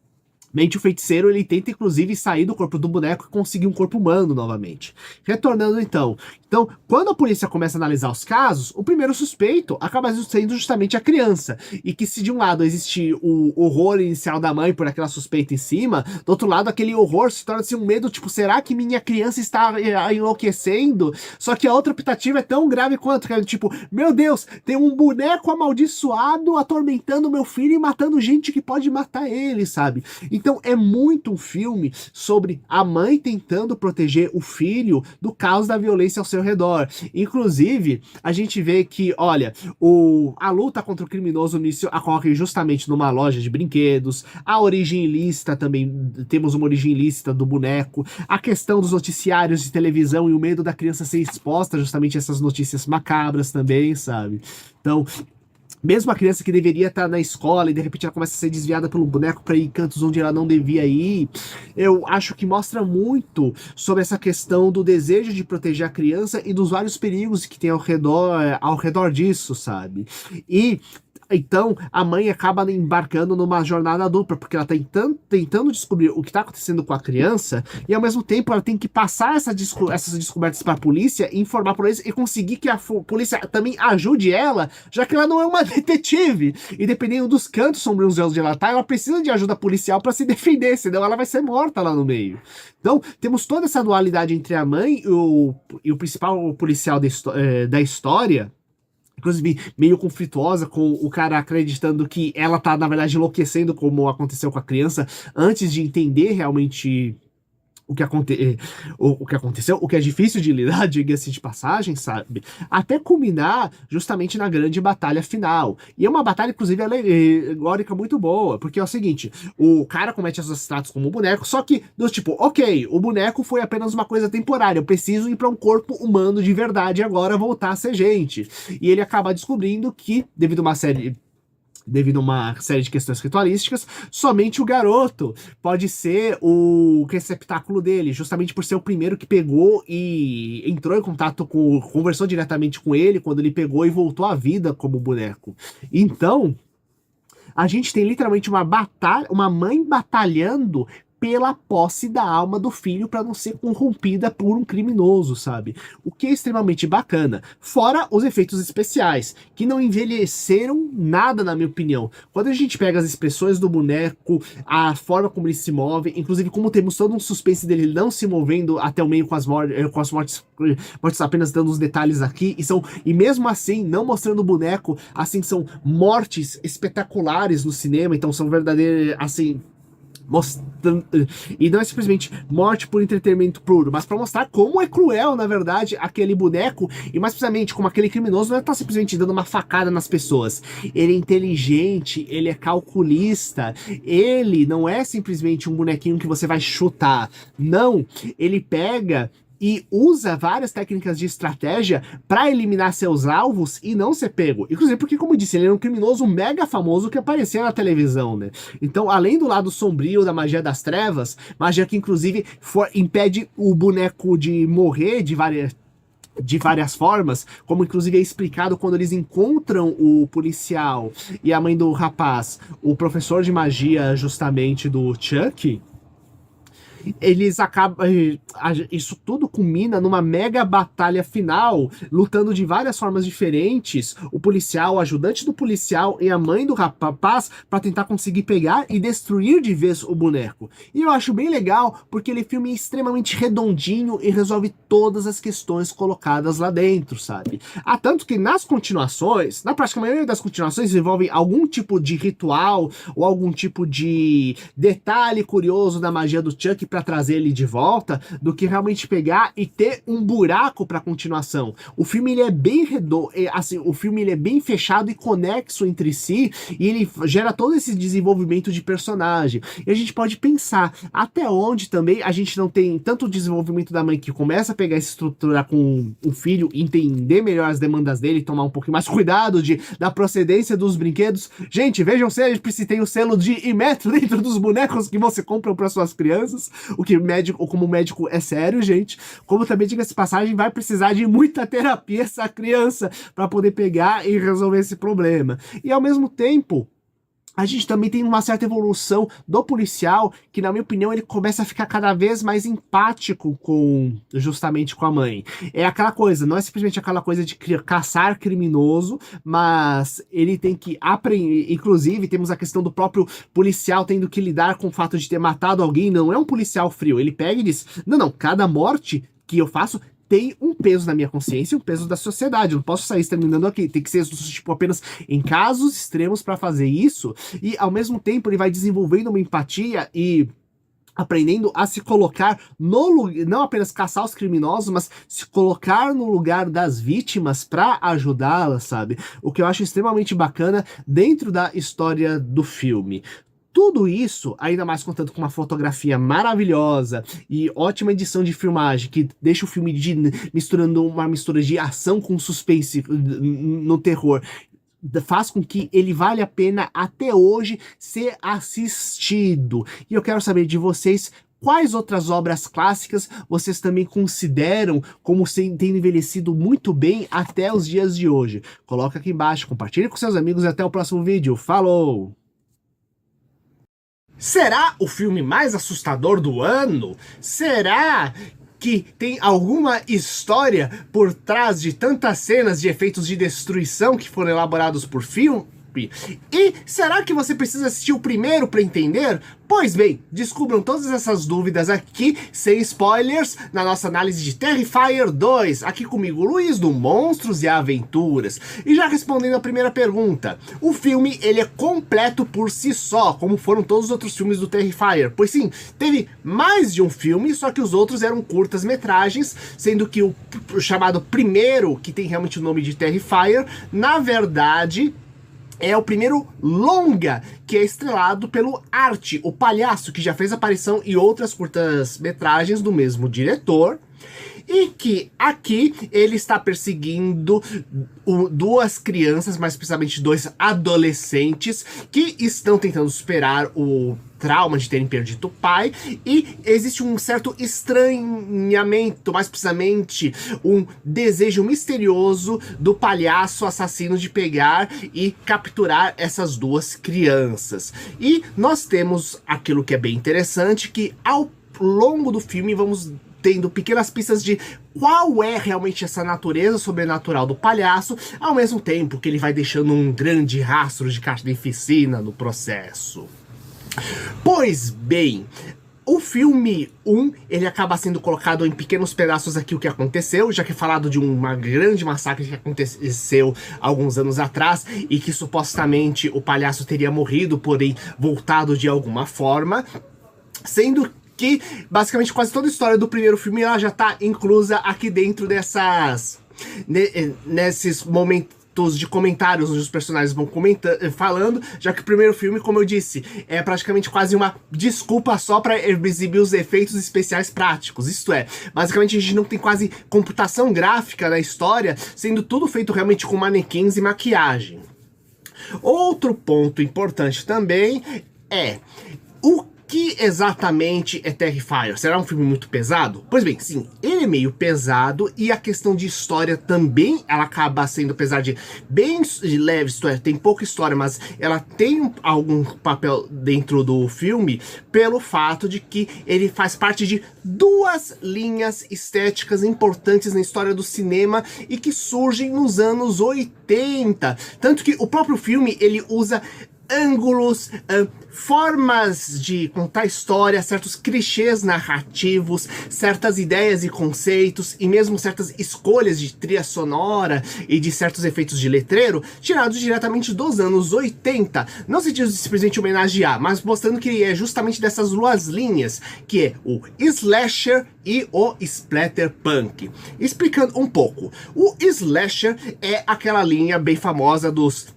Mente o feiticeiro, ele tenta inclusive sair do corpo do boneco e conseguir um corpo humano novamente. Retornando então. Então, quando a polícia começa a analisar os casos, o primeiro suspeito acaba sendo justamente a criança. E que se de um lado existe o horror inicial da mãe por aquela suspeita em cima, do outro lado aquele horror se torna assim um medo, tipo, será que minha criança está enlouquecendo? Só que a outra optativa é tão grave quanto, que é tipo, meu Deus, tem um boneco amaldiçoado atormentando meu filho e matando gente que pode matar ele, sabe? Então é muito um filme sobre a mãe tentando proteger o filho do caos da violência ao seu redor. Inclusive, a gente vê que, olha, a luta contra o criminoso no início ocorre justamente numa loja de brinquedos, a origem ilícita também, temos uma origem ilícita do boneco, a questão dos noticiários de televisão e o medo da criança ser exposta justamente a essas notícias macabras também, sabe? Então, mesmo a criança que deveria estar na escola e de repente ela começa a ser desviada pelo boneco para ir em cantos onde ela não devia ir, eu acho que mostra muito sobre essa questão do desejo de proteger a criança e dos vários perigos que tem ao redor disso, sabe? E então, a mãe acaba embarcando numa jornada dupla, porque ela está tentando descobrir o que está acontecendo com a criança, e ao mesmo tempo ela tem que passar essas descobertas para a polícia, informar para eles e conseguir que a polícia também ajude ela, já que ela não é uma detetive. E dependendo dos cantos sombrios onde ela tá, ela precisa de ajuda policial para se defender, senão ela vai ser morta lá no meio. Então, temos toda essa dualidade entre a mãe e o principal policial da história, inclusive meio conflituosa, com o cara acreditando que ela tá, na verdade, enlouquecendo, como aconteceu com a criança, antes de entender realmente o que aconteceu, o que é difícil de lidar, diga-se de passagem, sabe? Até culminar justamente na grande batalha final. E é uma batalha, inclusive, alegórica muito boa, porque é o seguinte, o cara comete assassinatos como um boneco, só que, do tipo, ok, o boneco foi apenas uma coisa temporária, eu preciso ir para um corpo humano de verdade agora voltar a ser gente. E ele acaba descobrindo que, devido a uma série de questões ritualísticas, somente o garoto pode ser o receptáculo dele, justamente por ser o primeiro que pegou e entrou em contato conversou diretamente com ele quando ele pegou e voltou à vida como boneco. Então, a gente tem literalmente uma batalha, uma mãe batalhando pela posse da alma do filho para não ser corrompida por um criminoso, sabe? O que é extremamente bacana. Fora os efeitos especiais, que não envelheceram nada, na minha opinião. Quando a gente pega as expressões do boneco, a forma como ele se move, inclusive como temos todo um suspense dele não se movendo até o meio com as mortes apenas dando os detalhes aqui, e mesmo assim, não mostrando o boneco, assim, são mortes espetaculares no cinema, então são verdadeiras, assim, mostrando, e não é simplesmente morte por entretenimento puro, mas para mostrar como é cruel, na verdade, aquele boneco, e mais precisamente como aquele criminoso não é simplesmente dando uma facada nas pessoas. Ele é inteligente, ele é calculista, ele não é simplesmente um bonequinho que você vai chutar. Não, ele pega e usa várias técnicas de estratégia para eliminar seus alvos e não ser pego. Inclusive porque, como eu disse, ele era um criminoso mega famoso que aparecia na televisão, né? Então, além do lado sombrio da magia das trevas, magia que inclusive impede o boneco de morrer de várias formas, como inclusive é explicado quando eles encontram o policial e a mãe do rapaz, o professor de magia justamente do Chuck, eles acabam. Isso tudo culmina numa mega batalha final, lutando de várias formas diferentes. O policial, o ajudante do policial e a mãe do rapaz para tentar conseguir pegar e destruir de vez o boneco. E eu acho bem legal porque ele filme extremamente redondinho e resolve todas as questões colocadas lá dentro, sabe? Há tanto que nas continuações, na prática a maioria das continuações envolvem algum tipo de ritual ou algum tipo de detalhe curioso da magia do Chuck para trazer ele de volta, do que realmente pegar e ter um buraco para continuação. O filme ele é bem redondo, assim, o filme ele é bem fechado e conexo entre si, e ele gera todo esse desenvolvimento de personagem. E a gente pode pensar até onde também a gente não tem tanto desenvolvimento da mãe que começa a pegar essa estrutura com o filho, entender melhor as demandas dele, tomar um pouquinho mais cuidado da procedência dos brinquedos. Gente, vejam se tem o selo de Imetro dentro dos bonecos que você compra para suas crianças. O que médico, ou como médico é sério, gente. Como também, diga-se passagem, vai precisar de muita terapia essa criança para poder pegar e resolver esse problema. E ao mesmo tempo, a gente também tem uma certa evolução do policial, que na minha opinião ele começa a ficar cada vez mais empático justamente com a mãe. É aquela coisa, não é simplesmente aquela coisa de caçar criminoso, mas ele tem que aprender, inclusive temos a questão do próprio policial tendo que lidar com o fato de ter matado alguém, não é um policial frio, ele pega e diz, não, cada morte que eu faço tem um peso na minha consciência e um peso da sociedade. Eu não posso sair exterminando aqui. Tem que ser tipo, apenas em casos extremos para fazer isso. E ao mesmo tempo ele vai desenvolvendo uma empatia e aprendendo a se colocar no lugar, não apenas caçar os criminosos, mas se colocar no lugar das vítimas para ajudá-las, sabe? O que eu acho extremamente bacana dentro da história do filme. Tudo isso, ainda mais contando com uma fotografia maravilhosa e ótima edição de filmagem, que deixa o filme misturando uma mistura de ação com suspense no terror, faz com que ele vale a pena até hoje ser assistido. E eu quero saber de vocês, quais outras obras clássicas vocês também consideram como tendo envelhecido muito bem até os dias de hoje? Coloca aqui embaixo, compartilhe com seus amigos e até o próximo vídeo. Falou! Será o filme mais assustador do ano? Será que tem alguma história por trás de tantas cenas de efeitos de destruição que foram elaborados por filme? E será que você precisa assistir o primeiro para entender? Pois bem, descubram todas essas dúvidas aqui, sem spoilers, na nossa análise de Terrifier 2, aqui comigo, Luiz, do Monstros e Aventuras. E já respondendo a primeira pergunta, o filme ele é completo por si só, como foram todos os outros filmes do Terrifier. Pois sim, teve mais de um filme, só que os outros eram curtas-metragens, sendo que o chamado primeiro, que tem realmente o nome de Terrifier, na verdade é o primeiro longa que é estrelado pelo Art, o palhaço, que já fez aparição em outras curtas-metragens do mesmo diretor. E que aqui ele está perseguindo duas crianças, mais precisamente dois adolescentes, que estão tentando superar o trauma de terem perdido o pai, e existe um certo estranhamento, mais precisamente um desejo misterioso do palhaço assassino de pegar e capturar essas duas crianças. E nós temos aquilo que é bem interessante, que ao longo do filme vamos tendo pequenas pistas de qual é realmente essa natureza sobrenatural do palhaço, ao mesmo tempo que ele vai deixando um grande rastro de carnificina no processo. Pois bem, o filme 1, ele acaba sendo colocado em pequenos pedaços aqui o que aconteceu, já que é falado de uma grande massacre que aconteceu alguns anos atrás e que supostamente o palhaço teria morrido, porém voltado de alguma forma, sendo que basicamente quase toda a história do primeiro filme ela já está inclusa aqui dentro nesses momentos de comentários onde os personagens vão falando, já que o primeiro filme, como eu disse, é praticamente quase uma desculpa só para exibir os efeitos especiais práticos. Isto é, basicamente a gente não tem quase computação gráfica na história, sendo tudo feito realmente com manequins e maquiagem. Outro ponto importante também é o que exatamente é Terrifier? Será um filme muito pesado? Pois bem, sim, ele é meio pesado e a questão de história também, ela acaba sendo, apesar de bem leve, isto é, tem pouca história, mas ela tem algum papel dentro do filme pelo fato de que ele faz parte de duas linhas estéticas importantes na história do cinema e que surgem nos anos 80. Tanto que o próprio filme, ele usa ângulos, formas de contar história, certos clichês narrativos, certas ideias e conceitos e mesmo certas escolhas de trilha sonora e de certos efeitos de letreiro tirados diretamente dos anos 80. Não sentido de simplesmente homenagear, mas mostrando que é justamente dessas duas linhas, que é o slasher e o splatterpunk. Explicando um pouco, o slasher é aquela linha bem famosa dos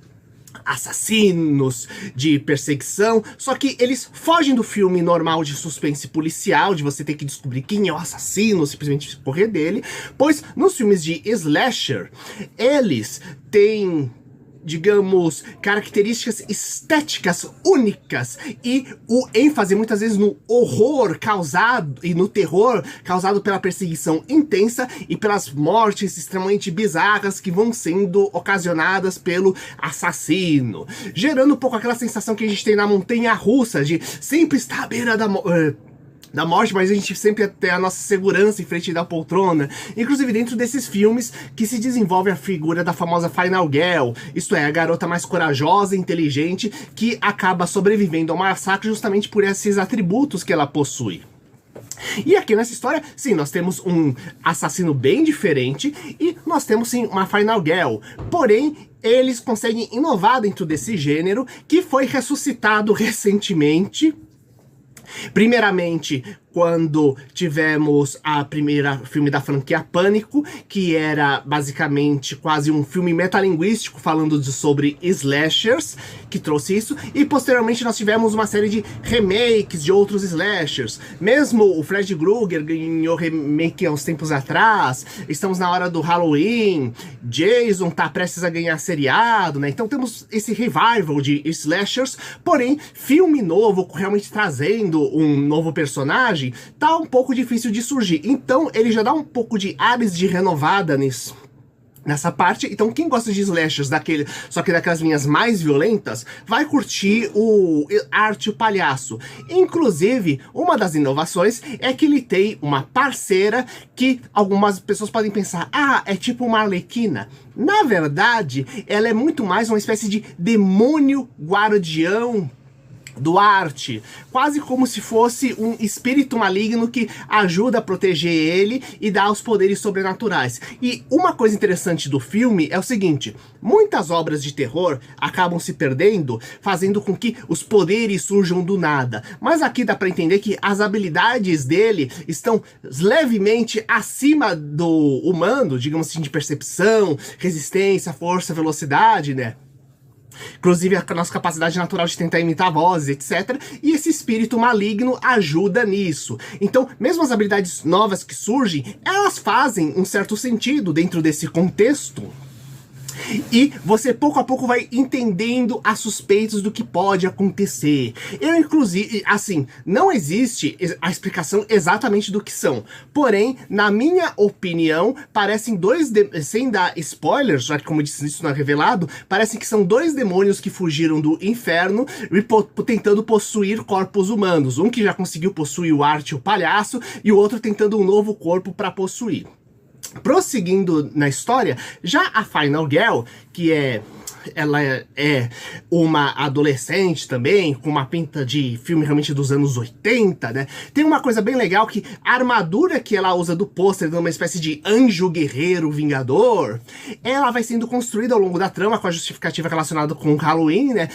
assassinos, de perseguição, só que eles fogem do filme normal de suspense policial, de você ter que descobrir quem é o assassino, simplesmente correr dele, pois nos filmes de slasher, eles têm digamos, características estéticas únicas e o ênfase muitas vezes no horror causado e no terror causado pela perseguição intensa e pelas mortes extremamente bizarras que vão sendo ocasionadas pelo assassino, gerando um pouco aquela sensação que a gente tem na montanha-russa de sempre estar à beira da morte, mas a gente sempre tem a nossa segurança em frente da poltrona. Inclusive dentro desses filmes que se desenvolve a figura da famosa Final Girl, isto é, a garota mais corajosa e inteligente que acaba sobrevivendo ao massacre justamente por esses atributos que ela possui. E aqui nessa história, sim, nós temos um assassino bem diferente e nós temos sim uma Final Girl, porém eles conseguem inovar dentro desse gênero que foi ressuscitado recentemente. Primeiramente, quando tivemos a primeira filme da franquia Pânico, que era basicamente quase um filme metalinguístico falando sobre slashers, que trouxe isso, e posteriormente nós tivemos uma série de remakes de outros slashers. Mesmo o Fred Krueger ganhou remake há uns tempos atrás, estamos na hora do Halloween, Jason tá prestes a ganhar seriado, né? Então temos esse revival de slashers, porém, filme novo, realmente trazendo um novo personagem, tá um pouco difícil de surgir. Então ele já dá um pouco de ares de renovada nessa parte. Então quem gosta de slashers só que daquelas linhas mais violentas, vai curtir o Arte o Palhaço. Inclusive, uma das inovações é que ele tem uma parceira que algumas pessoas podem pensar, ah, é tipo uma Arlequina. Na verdade, ela é muito mais uma espécie de demônio guardião do Arte, quase como se fosse um espírito maligno que ajuda a proteger ele e dá os poderes sobrenaturais. E uma coisa interessante do filme é o seguinte, muitas obras de terror acabam se perdendo, fazendo com que os poderes surjam do nada, mas aqui dá pra entender que as habilidades dele estão levemente acima do humano, digamos assim, de percepção, resistência, força, velocidade, né? Inclusive a nossa capacidade natural de tentar imitar vozes, etc. E esse espírito maligno ajuda nisso. Então, mesmo as habilidades novas que surgem, elas fazem um certo sentido dentro desse contexto. E você pouco a pouco vai entendendo as suspeitas do que pode acontecer. Eu, inclusive, assim, não existe a explicação exatamente do que são. Porém, na minha opinião, parecem sem dar spoilers, já que como eu disse, isso não é revelado, parecem que são dois demônios que fugiram do inferno tentando possuir corpos humanos. Um que já conseguiu possuir o Arte, o Palhaço, e o outro tentando um novo corpo para possuir. Prosseguindo na história, já a Final Girl, que ela é uma adolescente também, com uma pinta de filme realmente dos anos 80, né? Tem uma coisa bem legal que a armadura que ela usa do pôster, de uma espécie de anjo guerreiro vingador, ela vai sendo construída ao longo da trama com a justificativa relacionada com o Halloween, né?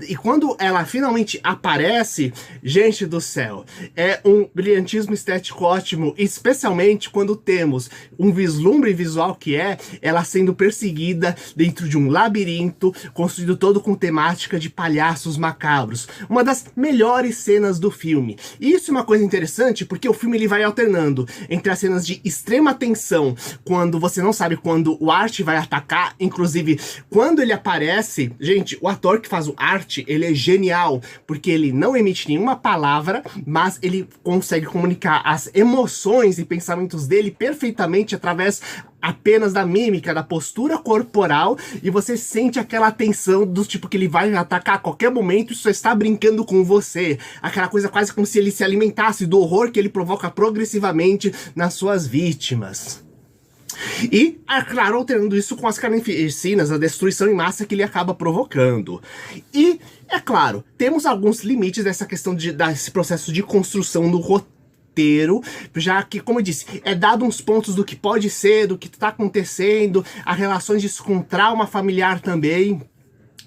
E quando ela finalmente aparece, gente do céu, é um brilhantismo estético ótimo, especialmente quando temos um vislumbre visual que é ela sendo perseguida dentro de um labirinto, construído todo com temática de palhaços macabros. Uma das melhores cenas do filme. E isso é uma coisa interessante, porque o filme ele vai alternando entre as cenas de extrema tensão, quando você não sabe quando o Arte vai atacar, inclusive quando ele aparece, gente, o ator que faz o Arte, ele é genial, porque ele não emite nenhuma palavra, mas ele consegue comunicar as emoções e pensamentos dele perfeitamente através apenas da mímica, da postura corporal, e você sente aquela tensão do tipo que ele vai atacar a qualquer momento e só está brincando com você. Aquela coisa quase como se ele se alimentasse do horror que ele provoca progressivamente nas suas vítimas. E, é claro, alternando isso com as carnificinas, a destruição em massa que ele acaba provocando. E, é claro, temos alguns limites dessa questão desse processo de construção do roteiro, já que, como eu disse, é dado uns pontos do que pode ser, do que está acontecendo, as relações disso com trauma familiar também.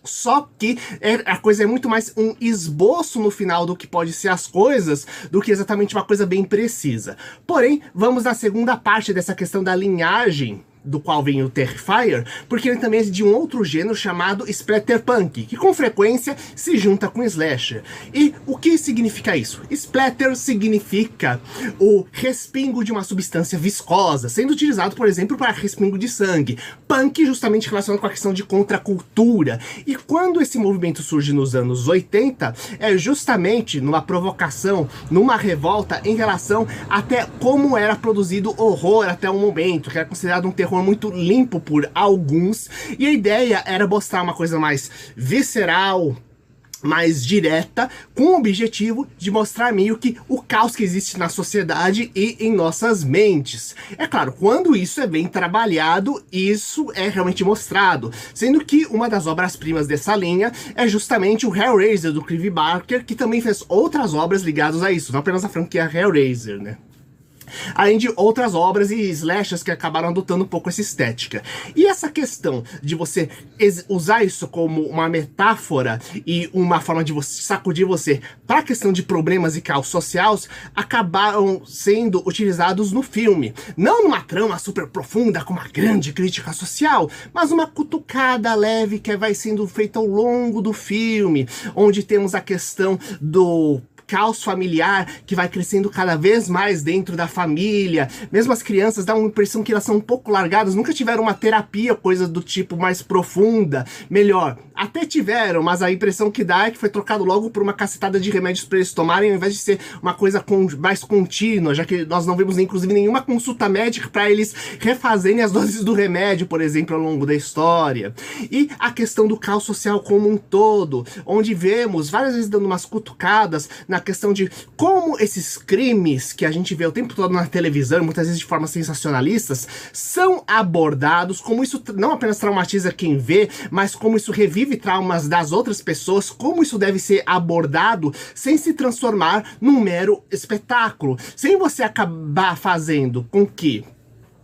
Só que a coisa é muito mais um esboço no final do que pode ser as coisas, do que exatamente uma coisa bem precisa. Porém, vamos na segunda parte dessa questão da linhagem do qual vem o Terrifier, porque ele também é de um outro gênero chamado Splatterpunk, que com frequência se junta com Slasher. E o que significa isso? Splatter significa o respingo de uma substância viscosa, sendo utilizado, por exemplo, para respingo de sangue. Punk justamente relacionado com a questão de contracultura. E quando esse movimento surge nos anos 80, é justamente numa provocação, numa revolta em relação até como era produzido horror até o momento, que era considerado um terror muito limpo por alguns, e a ideia era mostrar uma coisa mais visceral, mais direta, com o objetivo de mostrar meio que o caos que existe na sociedade e em nossas mentes. É claro, quando isso é bem trabalhado, isso é realmente mostrado, sendo que uma das obras-primas dessa linha é justamente o Hellraiser, do Clive Barker, que também fez outras obras ligadas a isso, não apenas a franquia Hellraiser, né? Além de outras obras e slashers que acabaram adotando um pouco essa estética. E essa questão de você usar isso como uma metáfora e uma forma de você sacudir você para a questão de problemas e caos sociais acabaram sendo utilizados no filme. Não numa trama super profunda com uma grande crítica social, mas uma cutucada leve que vai sendo feita ao longo do filme, onde temos a questão do caos familiar que vai crescendo cada vez mais dentro da família. Mesmo as crianças dão uma impressão que elas são um pouco largadas, nunca tiveram uma terapia, coisa do tipo mais profunda. Melhor, até tiveram, mas a impressão que dá é que foi trocado logo por uma cacetada de remédios para eles tomarem, ao invés de ser uma coisa mais contínua, já que nós não vimos inclusive nenhuma consulta médica para eles refazerem as doses do remédio, por exemplo, ao longo da história. E a questão do caos social como um todo, onde vemos várias vezes dando umas cutucadas na questão de como esses crimes que a gente vê o tempo todo na televisão, muitas vezes de forma sensacionalistas, são abordados, como isso não apenas traumatiza quem vê, mas como isso revive traumas das outras pessoas, como isso deve ser abordado sem se transformar num mero espetáculo, sem você acabar fazendo com que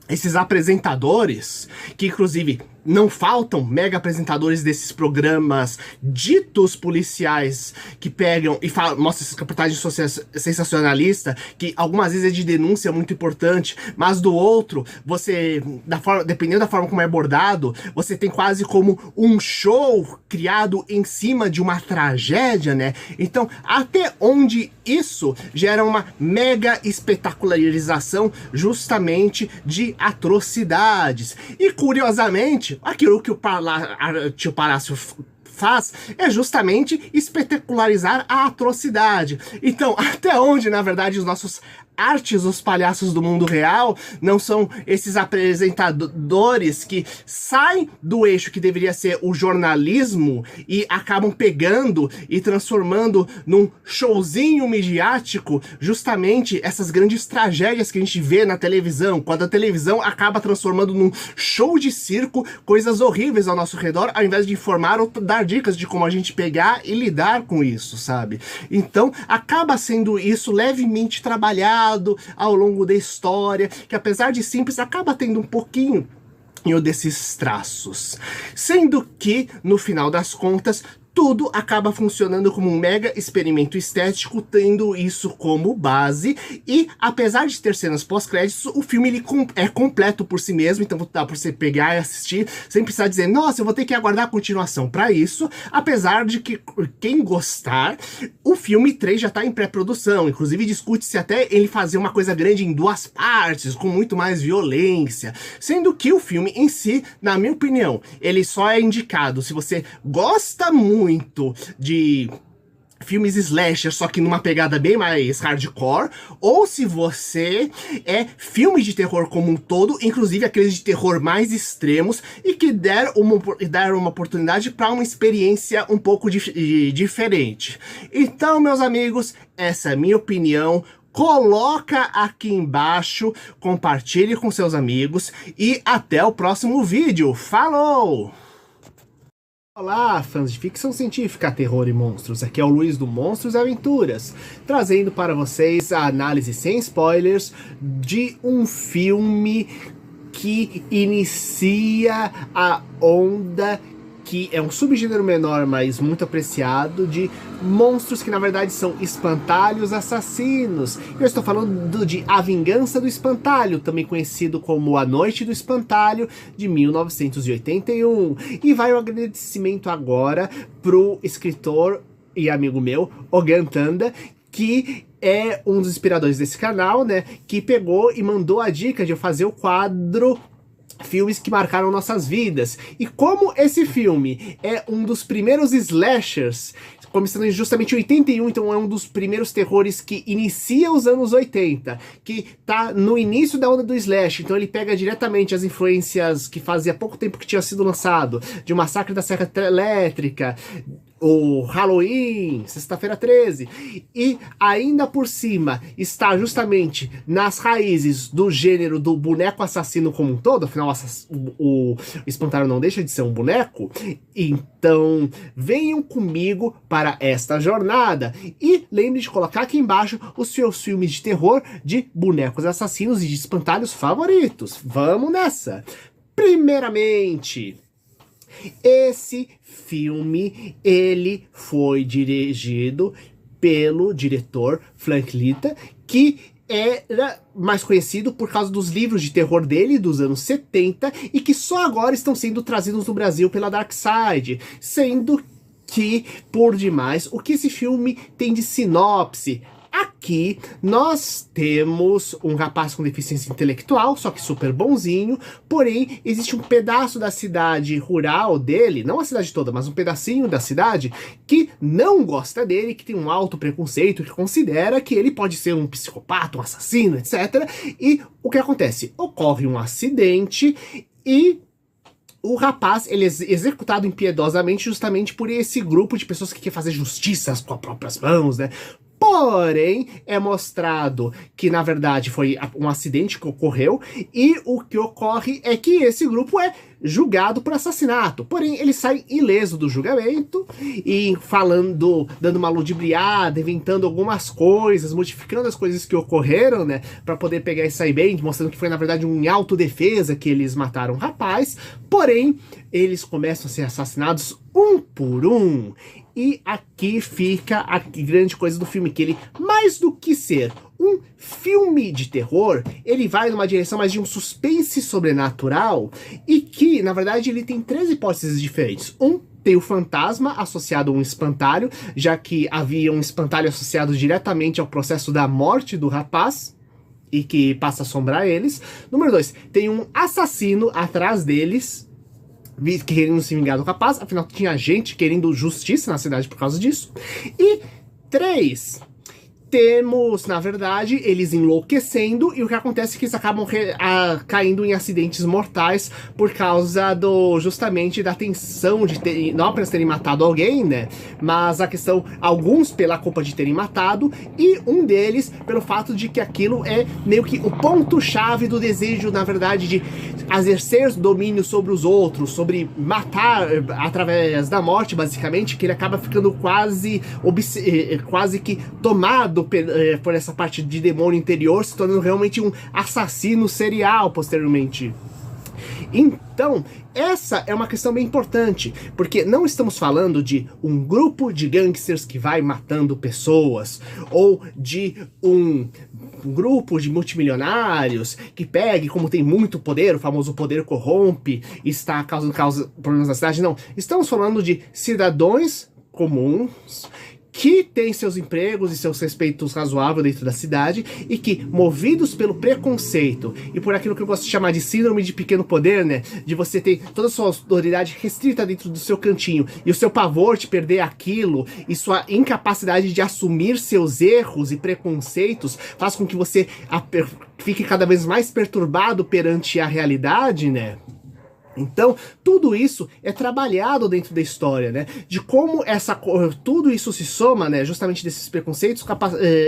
esses apresentadores, que inclusive não faltam mega apresentadores desses programas ditos policiais que pegam e mostram essas reportagens sensacionalistas, que algumas vezes é de denúncia muito importante, mas do outro, você, dependendo da forma como é abordado, você tem quase como um show criado em cima de uma tragédia, né? Então, até onde isso gera uma mega espetacularização justamente de atrocidades. E curiosamente, aquilo que o tio Palácio faz é justamente espetacularizar a atrocidade. Então, até onde, na verdade, os nossos artes, os palhaços do mundo real, não são esses apresentadores que saem do eixo que deveria ser o jornalismo e acabam pegando e transformando num showzinho midiático justamente essas grandes tragédias que a gente vê na televisão, quando a televisão acaba transformando num show de circo coisas horríveis ao nosso redor, ao invés de informar ou dar dicas de como a gente pegar e lidar com isso, sabe? Então, acaba sendo isso levemente trabalhado ao longo da história, que apesar de simples, acaba tendo um pouquinho desses traços. Sendo que, no final das contas, tudo acaba funcionando como um mega experimento estético, tendo isso como base, e apesar de ter cenas pós-créditos, o filme ele é completo por si mesmo, então dá pra você pegar e assistir, sem precisar dizer, nossa, eu vou ter que aguardar a continuação para isso, apesar de que, quem gostar, o filme 3 já tá em pré-produção, inclusive discute-se até ele fazer uma coisa grande em 2 partes, com muito mais violência, sendo que o filme em si, na minha opinião, ele só é indicado se você gosta muito de filmes slasher, só que numa pegada bem mais hardcore, ou se você é filme de terror como um todo, inclusive aqueles de terror mais extremos, e que dar uma oportunidade para uma experiência um pouco diferente. Então, meus amigos, essa é a minha opinião. Coloca aqui embaixo, compartilhe com seus amigos e até o próximo vídeo. Falou! Olá, fãs de ficção científica, terror e monstros. Aqui é o Luiz do Monstros e Aventuras, trazendo para vocês a análise sem spoilers de um filme que inicia a onda que é um subgênero menor, mas muito apreciado, de monstros que na verdade são espantalhos assassinos. Eu estou falando de A Vingança do Espantalho, também conhecido como A Noite do Espantalho, de 1981. E vai o agradecimento agora pro escritor e amigo meu, Ogan Tanda, que é um dos inspiradores desse canal, né, que pegou e mandou a dica de eu fazer o quadro Filmes que Marcaram Nossas Vidas. E como esse filme é um dos primeiros slashers, começando justamente em 81, então é um dos primeiros terrores que inicia os anos 80, que tá no início da onda do slash, então ele pega diretamente as influências que fazia pouco tempo que tinha sido lançado, de O Massacre da Serra Elétrica, o Halloween, Sexta-feira 13, e ainda por cima está justamente nas raízes do gênero do boneco assassino como um todo, afinal o espantalho não deixa de ser um boneco. Então venham comigo para esta jornada e lembre de colocar aqui embaixo os seus filmes de terror de bonecos assassinos e de espantalhos favoritos. Vamos nessa! Primeiramente, esse filme, ele foi dirigido pelo diretor Frank Lita, que era mais conhecido por causa dos livros de terror dele dos anos 70 e que só agora estão sendo trazidos no Brasil pela Dark Side, sendo que, por demais, o que esse filme tem de sinopse? Aqui nós temos um rapaz com deficiência intelectual, só que super bonzinho, porém existe um pedaço da cidade rural dele, não a cidade toda, mas um pedacinho da cidade, que não gosta dele, que tem um alto preconceito, que considera que ele pode ser um psicopata, um assassino, etc. E o que acontece? Ocorre um acidente e o rapaz, ele é executado impiedosamente justamente por esse grupo de pessoas que quer fazer justiça com as próprias mãos, né? Porém, é mostrado que, na verdade, foi um acidente que ocorreu, e o que ocorre é que esse grupo é julgado por assassinato. Porém, ele sai ileso do julgamento, e dando uma ludibriada, inventando algumas coisas, modificando as coisas que ocorreram, né, pra poder pegar e sair bem, mostrando que foi, na verdade, em autodefesa que eles mataram o rapaz. Porém, eles começam a ser assassinados um por um. E aqui fica a grande coisa do filme, que ele, mais do que ser um filme de terror, ele vai numa direção mais de um suspense sobrenatural, e que, na verdade, ele tem 3 hipóteses diferentes. Tem o fantasma associado a um espantalho, já que havia um espantalho associado diretamente ao processo da morte do rapaz, e que passa a assombrar eles. Número 2, tem um assassino atrás deles, querendo se vingar do rapaz, afinal tinha gente querendo justiça na cidade por causa disso. E 3, temos, na verdade, eles enlouquecendo, e o que acontece é que eles acabam caindo em acidentes mortais por causa justamente da tensão de não apenas terem matado alguém, né, mas a questão, alguns pela culpa de terem matado, e um deles pelo fato de que aquilo é meio que o ponto-chave do desejo, na verdade, de exercer domínio sobre os outros, sobre matar através da morte, basicamente, que ele acaba ficando quase que tomado por essa parte de demônio interior, se tornando realmente um assassino serial posteriormente. Então, essa é uma questão bem importante, porque não estamos falando de um grupo de gangsters que vai matando pessoas, ou de um grupo de multimilionários que pega e, como tem muito poder, o famoso poder corrompe, está causando problemas na cidade. Não, estamos falando de cidadãos comuns que têm seus empregos e seus respeitos razoáveis dentro da cidade, e que, movidos pelo preconceito e por aquilo que eu gosto de chamar de síndrome de pequeno poder, né, de você ter toda a sua autoridade restrita dentro do seu cantinho, e o seu pavor de perder aquilo, e sua incapacidade de assumir seus erros e preconceitos, faz com que você fique cada vez mais perturbado perante a realidade, né? Então, tudo isso é trabalhado dentro da história, né? De como tudo isso se soma, né? Justamente desses preconceitos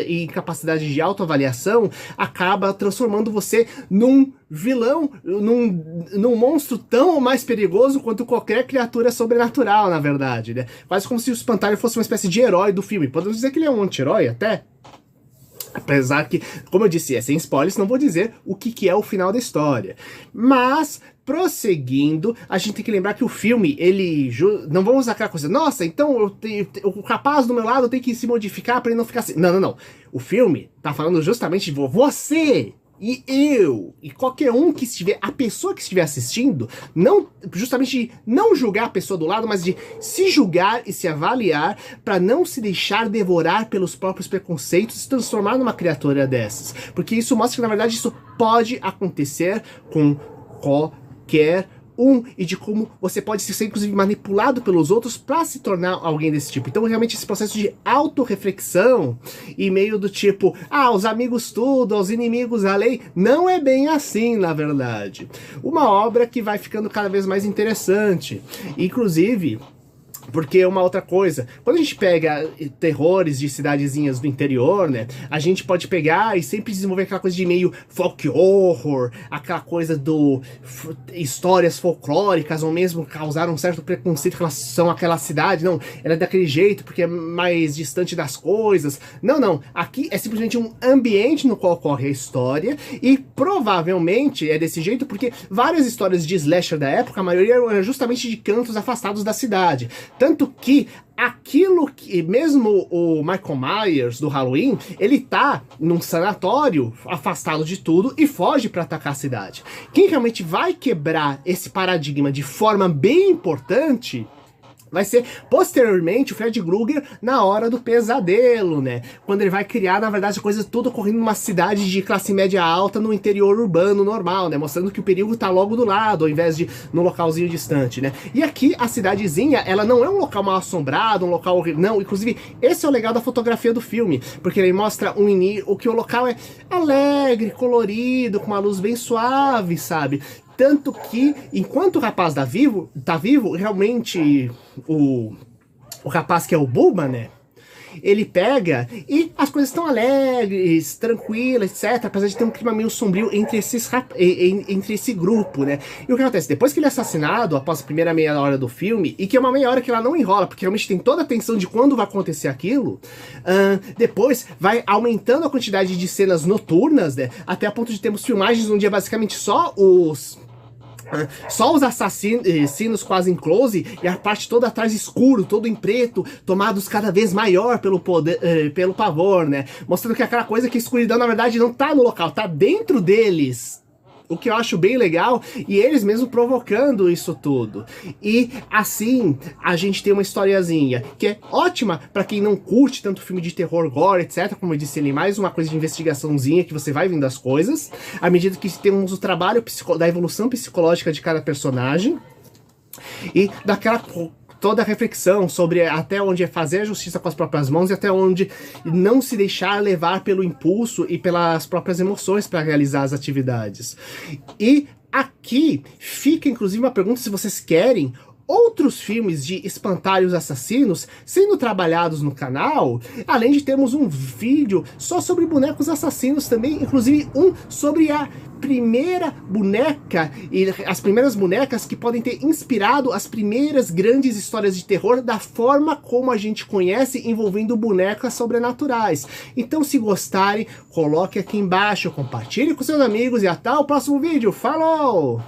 e incapacidade de autoavaliação, acaba transformando você num vilão, num monstro tão ou mais perigoso quanto qualquer criatura sobrenatural, na verdade, né? Quase como se o espantalho fosse uma espécie de herói do filme. Podemos dizer que ele é um anti-herói até? Apesar que, como eu disse, é sem spoilers, não vou dizer o que é o final da história. Mas, prosseguindo, a gente tem que lembrar que o filme, não vamos usar aquela coisa, nossa, então o rapaz do meu lado tem que se modificar para ele não ficar assim. Não, não, não. O filme tá falando justamente de você e eu, e qualquer um que estiver, a pessoa que estiver assistindo, não, justamente de não julgar a pessoa do lado, mas de se julgar e se avaliar para não se deixar devorar pelos próprios preconceitos e se transformar numa criatura dessas. Porque isso mostra que, na verdade, isso pode acontecer com qualquer e de como você pode ser, inclusive, manipulado pelos outros para se tornar alguém desse tipo. Então, realmente, esse processo de autorreflexão e meio do tipo, os amigos tudo, os inimigos a lei, não é bem assim, na verdade. Uma obra que vai ficando cada vez mais interessante. Inclusive, porque uma outra coisa, quando a gente pega terrores de cidadezinhas do interior, né, a gente pode pegar e sempre desenvolver aquela coisa de meio folk horror, aquela coisa do histórias folclóricas, ou mesmo causar um certo preconceito em relação àquela cidade. Não, ela é daquele jeito porque é mais distante das coisas. Não, não, aqui é simplesmente um ambiente no qual ocorre a história e provavelmente é desse jeito porque várias histórias de slasher da época, a maioria era justamente de cantos afastados da cidade. Tanto que aquilo que, mesmo o Michael Myers do Halloween, ele tá num sanatório, afastado de tudo, e foge para atacar a cidade. Quem realmente vai quebrar esse paradigma de forma bem importante vai ser, posteriormente, o Fred Krueger na Hora do Pesadelo, né? Quando ele vai criar, na verdade, a coisa toda ocorrendo numa cidade de classe média alta no interior urbano normal, né? Mostrando que o perigo tá logo do lado, ao invés de num localzinho distante, né? E aqui, a cidadezinha, ela não é um local mal assombrado, um local horrível. Não, inclusive, esse é o legal da fotografia do filme, porque ele mostra o que o local é alegre, colorido, com uma luz bem suave, sabe? Tanto que, enquanto o rapaz tá vivo, realmente o rapaz que é o Bubba, né? Ele pega e as coisas estão alegres, tranquilas, etc. Apesar de ter um clima meio sombrio entre esse grupo, né? E o que acontece? Depois que ele é assassinado, após a primeira meia hora do filme, e que é uma meia hora que ela não enrola, porque realmente tem toda a tensão de quando vai acontecer aquilo, depois vai aumentando a quantidade de cenas noturnas, né? Até a ponto de termos filmagens onde é basicamente só os assassinos quase em close e a parte toda atrás escuro, todo em preto, tomados cada vez maior pelo pavor, né? Mostrando que aquela coisa que a escuridão na verdade não tá no local, tá dentro deles. O que eu acho bem legal, e eles mesmo provocando isso tudo. E assim, a gente tem uma historiazinha que é ótima pra quem não curte tanto filme de terror, gore, etc. Como eu disse ali, mais uma coisa de investigaçãozinha que você vai vendo as coisas, à medida que temos o trabalho da evolução psicológica de cada personagem, e daquela toda a reflexão sobre até onde é fazer a justiça com as próprias mãos e até onde não se deixar levar pelo impulso e pelas próprias emoções para realizar as atividades. E aqui fica inclusive uma pergunta se vocês querem outros filmes de espantalhos assassinos sendo trabalhados no canal, além de termos um vídeo só sobre bonecos assassinos também, inclusive um sobre a primeira boneca e as primeiras bonecas que podem ter inspirado as primeiras grandes histórias de terror da forma como a gente conhece, envolvendo bonecas sobrenaturais. Então, se gostarem, coloque aqui embaixo, compartilhe com seus amigos e até o próximo vídeo. Falou!